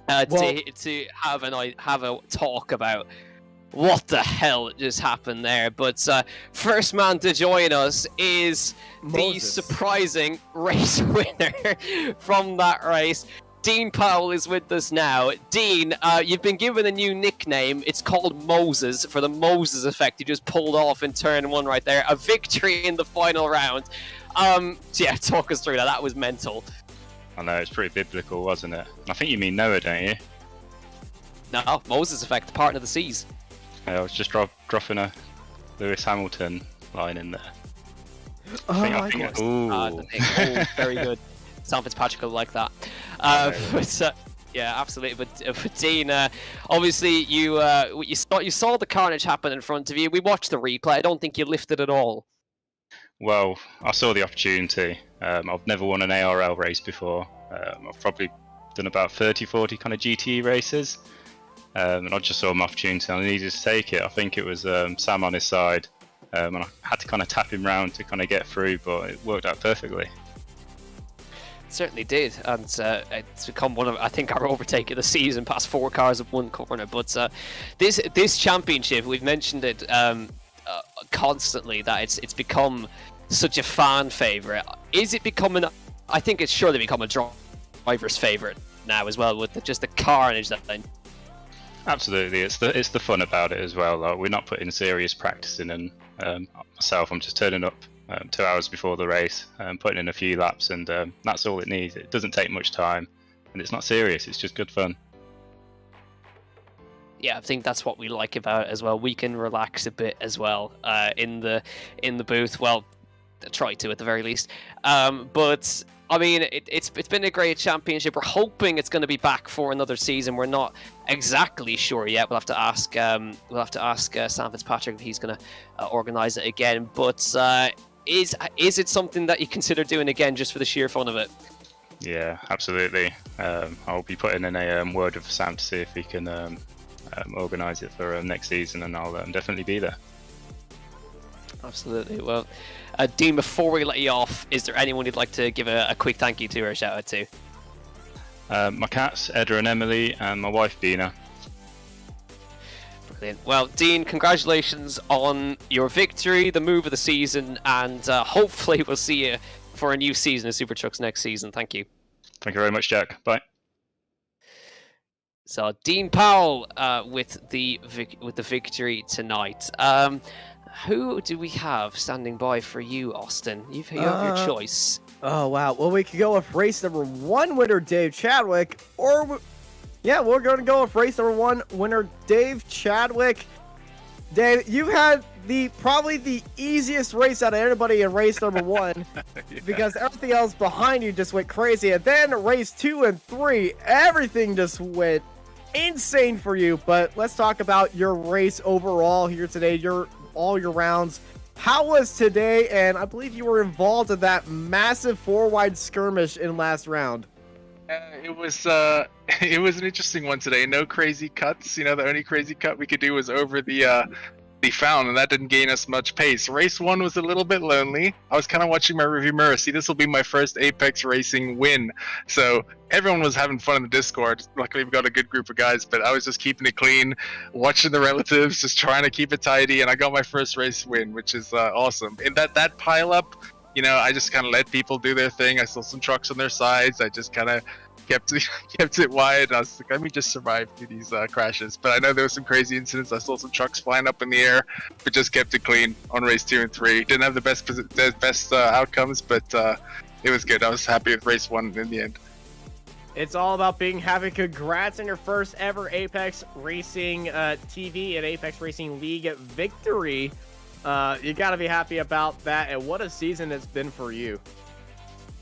to have a talk about what the hell just happened there. But first man to join us is the surprising race winner from that race. Dean Powell is with us now. Dean, you've been given a new nickname. It's called Moses, for the Moses effect you just pulled off in turn 1 right there. A victory in the final round. Yeah, talk us through that. That was mental. I know, it's pretty biblical, wasn't it? I think you mean Noah, don't you? No, Moses effect, part of the seas. I was just dropping a Lewis Hamilton line in there. Very good. Sam Fitzpatrick will like that. Yeah, absolutely. But Dean, obviously you saw the carnage happen in front of you. We watched the replay. I don't think you lifted at all. Well, I saw the opportunity. I've never won an ARL race before. I've probably done about 30-40 kind of GTE races. And I just saw my opportunity and I needed to take it. I think it was Sam on his side. And I had to kind of tap him round to kind of get through, but it worked out perfectly. Certainly did, and it's become one of, I think, our overtake of the season, past 4 cars of 1 corner. But this championship, we've mentioned it constantly, that it's become such a fan favorite. Is it becoming? I think it's surely become a driver's favorite now as well, with just the carnage that then. Absolutely, it's the fun about it as well. Like, we're not putting serious practice in, and myself, I'm just turning up 2 hours before the race, putting in a few laps, and that's all it needs. It doesn't take much time, and it's not serious. It's just good fun. yeah, I think that's what we like about it as well. We can relax a bit as well in the booth. Well, try to at the very least. But I mean, it's been a great championship. We're hoping it's going to be back for another season. We're not exactly sure yet. We'll have to ask Sam Fitzpatrick if he's going to organise it again. But is it something that you consider doing again just for the sheer fun of it? Yeah, absolutely. I'll be putting in a word with Sam to see if he can organise it for next season, and I'll definitely be there. Absolutely. Well, Dean, before we let you off, is there anyone you'd like to give a quick thank you to or a shout out to? My cats, Edda and Emily, and my wife, Bina. Brilliant. Well, Dean, congratulations on your victory, the move of the season, and hopefully we'll see you for a new season of Super Trucks next season. Thank you. Thank you very much, Jack. Bye. So Dean Powell with the victory tonight. Who do we have standing by for you, Austin? You have your choice. Oh wow. Well, we could go with race number 1 winner Dave Chadwick, or we're going to go with race number 1 winner Dave Chadwick. Dave, you had probably the easiest race out of anybody in race number 1 because everything else behind you just went crazy. And then race 2 and 3, everything just went insane for you. But let's talk about your race overall here today, all your rounds. How was today? And I believe you were involved in that massive 4-wide skirmish in last round. It was an interesting one today. No crazy cuts. The only crazy cut we could do was over the fountain, and that didn't gain us much pace. Race 1 was a little bit lonely. I was kind of watching my review mirror. See, this will be my first Apex Racing win. So everyone was having fun in the Discord. Luckily, we've got a good group of guys, but I was just keeping it clean, watching the relatives, just trying to keep it tidy, and I got my first race win, which is awesome. In that pile up, I just kind of let people do their thing. I saw some trucks on their sides. I just kind of kept it wide. I was like, let me just survive through these crashes. But I know there were some crazy incidents. I saw some trucks flying up in the air, but just kept it clean on race 2 and 3. Didn't have the best outcomes, but it was good. I was happy with race 1 in the end. It's all about being happy. Congrats on your first ever Apex Racing TV and Apex Racing League victory. You got to be happy about that. And what a season it's been for you.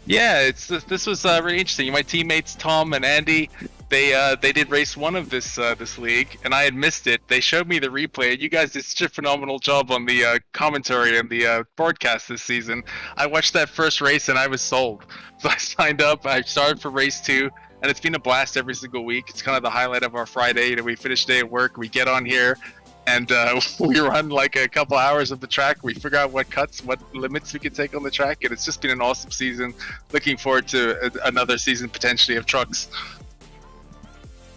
Yeah, this was really interesting. My teammates Tom and Andy, they did race 1 of this league, and I had missed it. They showed me the replay. You guys did such a phenomenal job on the commentary and the broadcast this season. I watched that first race and I was sold. So I signed up. I started for race 2, and it's been a blast every single week. It's kind of the highlight of our Friday. We finish day at work, we get on here, and we run like a couple hours of the track. We figure out what cuts, what limits we can take on the track, and it's just been an awesome season. Looking forward to another season potentially of trucks.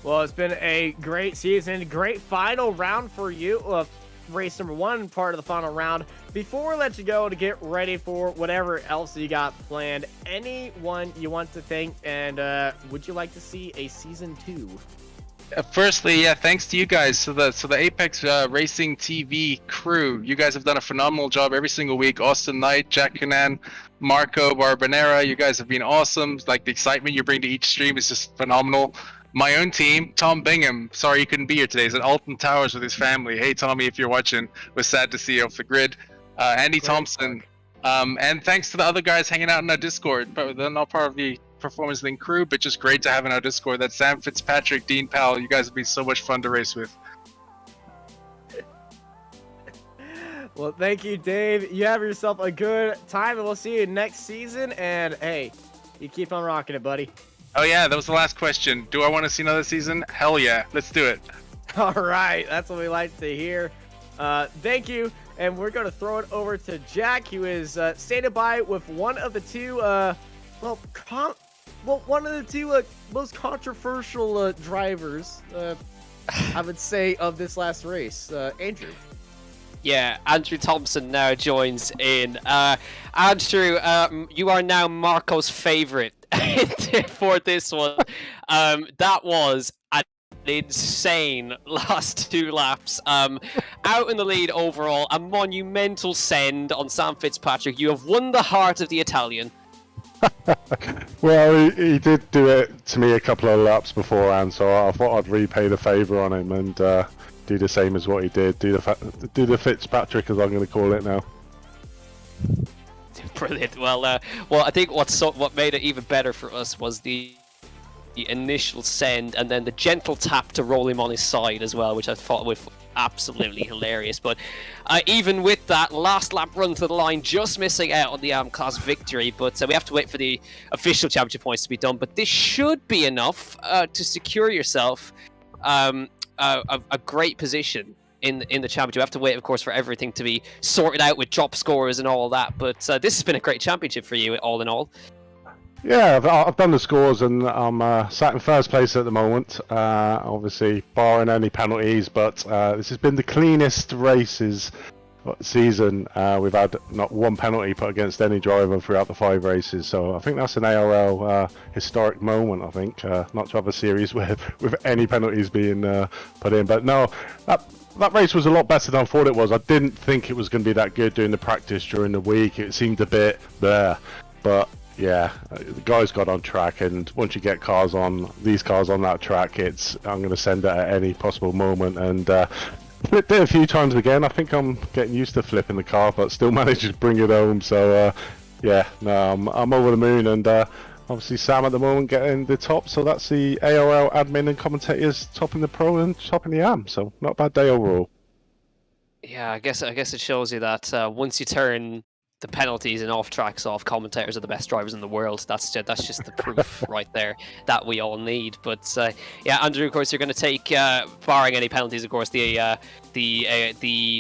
Well, it's been a great season, great final round for you. Race number 1, part of the final round. Before we let you go to get ready for whatever else you got planned, anyone you want to thank, and would you like to see a season 2? Firstly, thanks to you guys. So the Apex Racing TV crew, you guys have done a phenomenal job every single week. Austin Knight, Jack Canan, Marco Barbanera, you guys have been awesome. Like, the excitement you bring to each stream is just phenomenal. My own team, Tom Bingham, sorry he couldn't be here today. He's at Alton Towers with his family. Hey, Tommy, if you're watching, was sad to see you off the grid. Andy Thompson, and thanks to the other guys hanging out in our Discord. They're not part of the Performance Link crew, but just great to have in our Discord. That's Sam Fitzpatrick, Dean Powell. You guys have been so much fun to race with. Well, thank you, Dave. You have yourself a good time, and we'll see you next season. And hey, you keep on rocking it, buddy. Oh yeah, that was the last question. Do I want to see another season? Hell yeah, let's do it. All right, that's what we like to hear. Thank you, and we're going to throw it over to Jack, who is standing by with one of the two, one of the two most controversial drivers, I would say, of this last race, Andrew. Yeah, Andrew Thompson now joins in. Andrew, you are now Marco's favorite for this one. That was an insane last 2 laps. Out in the lead overall, a monumental send on Sam Fitzpatrick. You have won the heart of the Italian. Well, he did do it to me a couple of laps beforehand, so I thought I'd repay the favour on him, and do the same as what he did. Do the Fitzpatrick, as I'm going to call it now. Brilliant. Well, I think what made it even better for us was the initial send and then the gentle tap to roll him on his side as well, which I thought was absolutely hilarious. But even with that last lap run to the line, just missing out on the class victory. But we have to wait for the official championship points to be done. But this should be enough to secure yourself a great position in the championship. You have to wait, of course, for everything to be sorted out with drop scores and all that. But this has been a great championship for you, all in all. Yeah, I've done the scores and I'm sat in first place at the moment, obviously barring any penalties, but this has been the cleanest races season. We've had not one penalty put against any driver throughout the 5 races, so I think that's an ARL historic moment, I think, not to have a series with any penalties being put in. But no, that race was a lot better than I thought it was. I didn't think it was going to be that good doing the practice during the week. It seemed a bit there, but yeah, the guys got on track, and once you get these cars on that track, I'm going to send it at any possible moment. And flipped it a few times again. I think I'm getting used to flipping the car, but still managed to bring it home. So yeah, no, I'm over the moon, and obviously Sam at the moment getting the top. So that's the ARL admin and commentators topping the pro and topping the AM. So not a bad day overall. Yeah, I guess it shows you that once you turn the penalties and off commentators are the best drivers in the world. That's just the proof right there that we all need. But yeah, Andrew, of course, you're going to take, barring any penalties, of course, the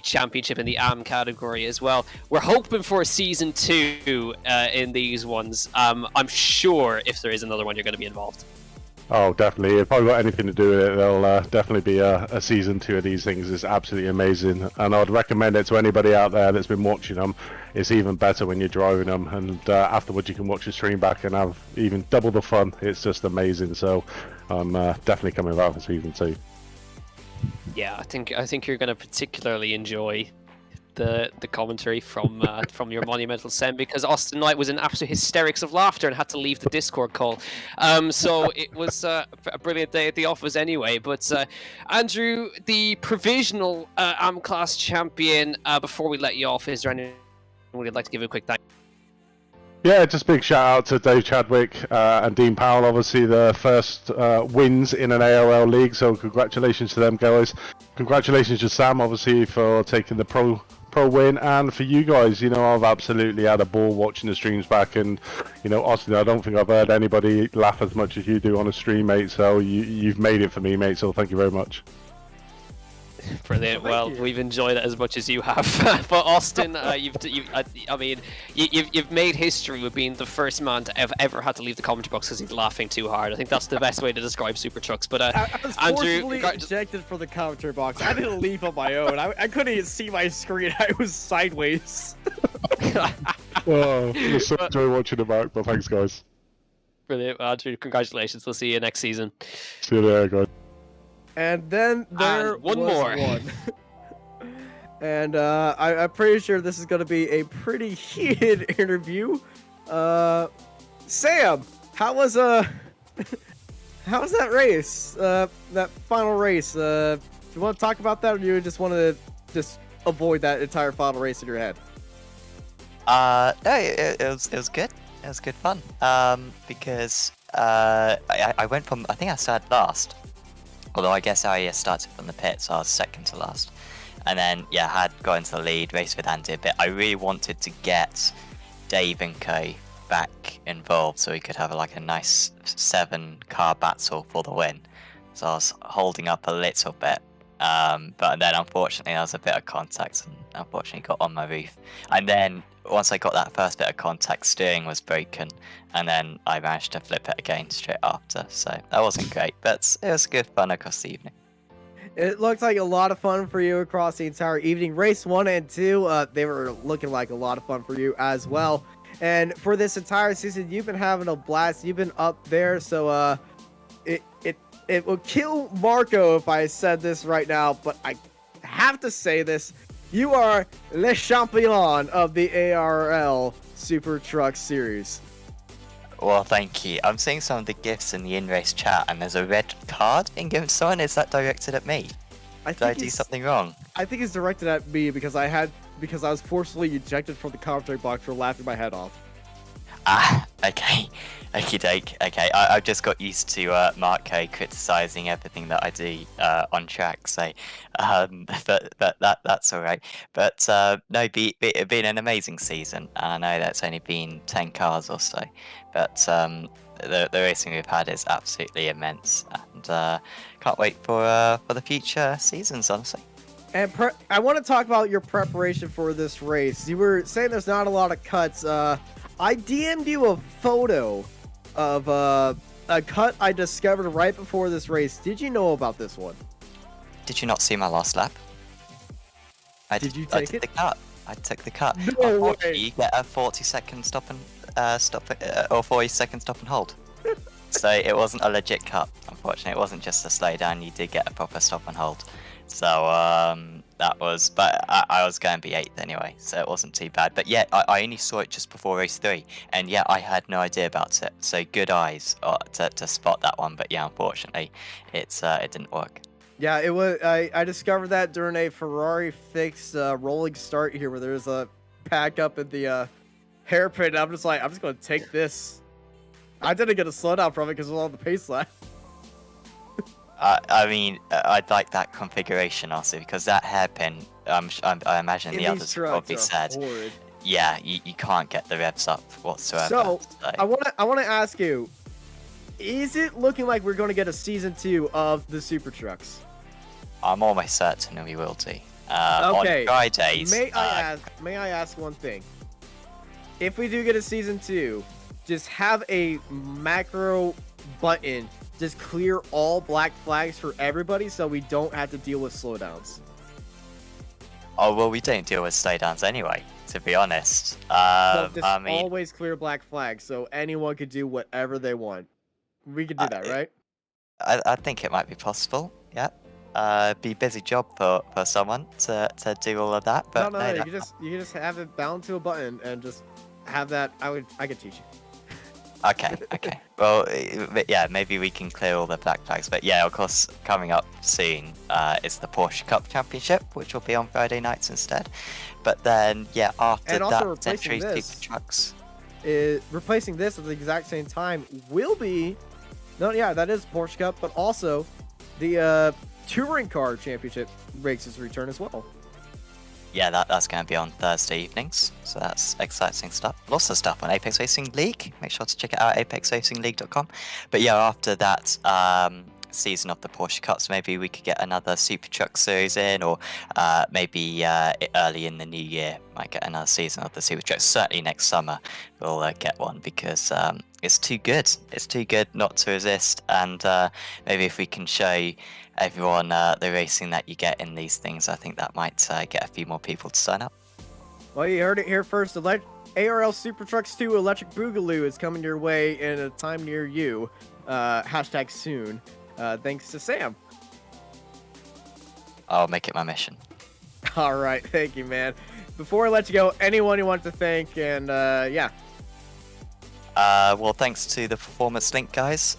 championship in the AM category as well. We're hoping for season 2 in these ones. I'm sure if there is another one, you're going to be involved. Oh, definitely. If I've got anything to do with it, there'll definitely be a season 2 of these things. It's absolutely amazing, and I'd recommend it to anybody out there that's been watching them. It's even better when you're driving them, and afterwards you can watch the stream back and have even double the fun. It's just amazing. So I'm definitely coming back for season 2. Yeah, I think you're going to particularly enjoy the commentary from your monumental send, because Austin Knight was in absolute hysterics of laughter and had to leave the Discord call. So it was a brilliant day at the office anyway. But Andrew, the provisional AM class champion, before we let you off, is there anyone you'd like to give a quick thank? Yeah, just big shout out to Dave Chadwick and Dean Powell, obviously the first wins in an ARL league, so congratulations to them guys. Congratulations to Sam, obviously, for taking the pro win, and for you guys, I've absolutely had a ball watching the streams back, and Austin, I don't think I've heard anybody laugh as much as you do on a stream, mate, so you've made it for me, mate, so thank you very much. Brilliant. Well, we've enjoyed it as much as you have. But Austin, you've made history with being the first man to have ever had to leave the commentary box because he's laughing too hard. I think that's the best way to describe Super Trucks. But I was forcibly ejected from the commentary box. I didn't leave on my own. I couldn't even see my screen. I was sideways. Oh, I so enjoy watching it back. But thanks, guys. Brilliant, Andrew. Congratulations. We'll see you next season. See you there, guys. And then there was one. And I'm pretty sure this is going to be a pretty heated interview. Sam, how was that race? That final race? Do you want to talk about that, or do you just want to avoid that entire final race in your head? No, it was good. It was good fun. Because I went from, I think I started last. Although I guess I started from the pit, so I was second to last. And then, yeah, I had got into the lead, raced with Andy a bit. I really wanted to get Dave and Co back involved so we could have a nice 7-car battle for the win. So I was holding up a little bit. But then, unfortunately, there was a bit of contact and unfortunately got on my roof. And then, once I got that first bit of contact, steering was broken. And then I managed to flip it again straight after. So that wasn't great, but it was good fun across the evening. It looked like a lot of fun for you across the entire evening. Race 1 and 2, they were looking like a lot of fun for you as well. And for this entire season, you've been having a blast. You've been up there, so it will kill Marco if I said this right now, but I have to say this. You are Le Champion of the ARL Super Truck Series. Well, thank you. I'm seeing some of the gifts in the in-race chat, and there's a red card being given to someone. Is that directed at me? Did I do something wrong? I think it's directed at me because I was forcibly ejected from the commentary box for laughing my head off. Ah, okay. Okie doke. Okay, I've just got used to Marco criticizing everything that I do on track, so but that's all right. But no, it's been an amazing season. I know that's only been 10 cars or so, but the racing we've had is absolutely immense, and can't wait for the future seasons, honestly. And I want to talk about your preparation for this race. You were saying there's not a lot of cuts. I DM'd you a photo of a cut I discovered right before this race. Did you know about this one? Did you not see my last lap? Did you take it? The cut. I took the cut. No way. You get a 40-second stop and or 40-second stop and hold. So it wasn't a legit cut. Unfortunately, it wasn't just a slow down. You did get a proper stop and hold. So that was, but I was going to be 8th anyway, so it wasn't too bad. But yeah, I only saw it just before race 3, and yeah, I had no idea about it. So good eyes to spot that one. But yeah, unfortunately, it didn't work. Yeah, it was. I discovered that during a Ferrari fixed rolling start here, where there's a pack up in the hairpin. I'm just going to take this. I didn't get a slowdown from it because of all the pace lag. I mean, I'd like that configuration also, because that hairpin, I imagine In the others probably said, horrid. yeah, you can't get the revs up whatsoever. So I want to ask you, is it looking like we're going to get a season 2 of the Super Trucks? I'm almost certain we will do. Okay. On Fridays. May I ask one thing? If we do get a season 2, just have a macro button. Just clear all black flags for everybody so we don't have to deal with slowdowns. Oh, well, we don't deal with slowdowns anyway, to be honest. Just I mean, always clear black flags so anyone could do whatever they want. We could do that, right? I think it might be possible, yeah. Be a busy job for someone to do all of that. But No, you can just have it bound to a button and just have that. I could teach you. Okay. Well, yeah, maybe we can clear all the black flags. But yeah, of course, coming up soon is the Porsche Cup Championship, which will be on Friday nights instead. But then, yeah, after that, Century Super Trucks. Replacing this at the exact same time will be... No, yeah, that is Porsche Cup, but also the Touring Car Championship races return as well. Yeah, that's going to be on Thursday evenings, so that's exciting stuff. Lots of stuff on Apex Racing League. Make sure to check it out, apexracingleague.com. But yeah, after that season of the Porsche Cups, maybe we could get another Super Truck Series in, or maybe early in the new year, might get another season of the Super Trucks. Certainly next summer we'll get one, because it's too good. It's too good not to resist, and maybe if we can show everyone the racing that you get in these things, I think that might get a few more people to sign up. Well, you heard it here first. ARL Super Trucks 2 Electric Boogaloo is coming your way in a time near you. Hashtag soon. Thanks to Sam. I'll make it my mission. All right, thank you, man. Before I let you go, anyone you want to thank, and yeah. Well, thanks to the Performance Link guys.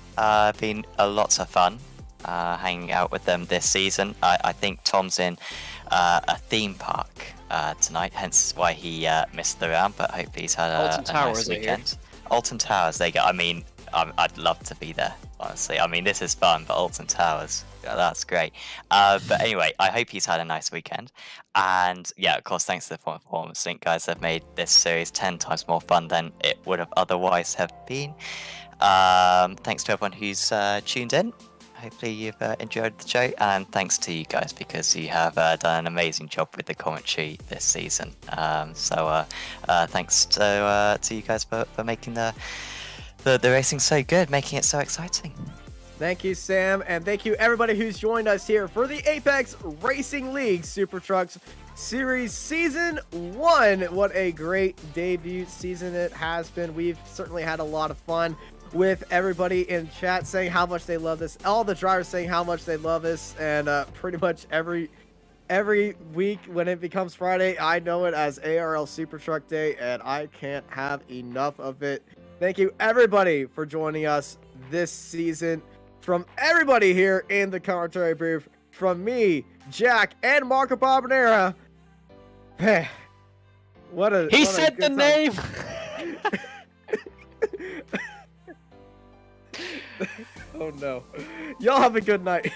Been a lots of fun hanging out with them this season. I think Tom's in a theme park tonight, hence why he missed the round, but hopefully he's had a nice weekend. Alton Towers, there you go. I mean, I'd love to be there, honestly. I mean, this is fun, but Alton Towers, that's great. But anyway, I hope he's had a nice weekend. And yeah, of course, thanks to the Performance Link guys, they've made this series 10 times more fun than it would have otherwise have been. Thanks to everyone who's tuned in. Hopefully you've enjoyed the show, and thanks to you guys, because you have done an amazing job with the commentary this season. So thanks to you guys for making the racing so good, making it so exciting. Thank you, Sam, and thank you everybody who's joined us here for the Apex Racing League Super Trucks Series Season 1. What a great debut season it has been. We've certainly had a lot of fun with everybody in chat saying how much they love this, all the drivers saying how much they love this, and pretty much every week when it becomes Friday, I know it as ARL Super Truck Day, and I can't have enough of it. Thank you everybody for joining us this season. From everybody here in the commentary booth, from me, Jack, and Marco Barbanera. Man, He said the name! Oh no. Y'all have a good night.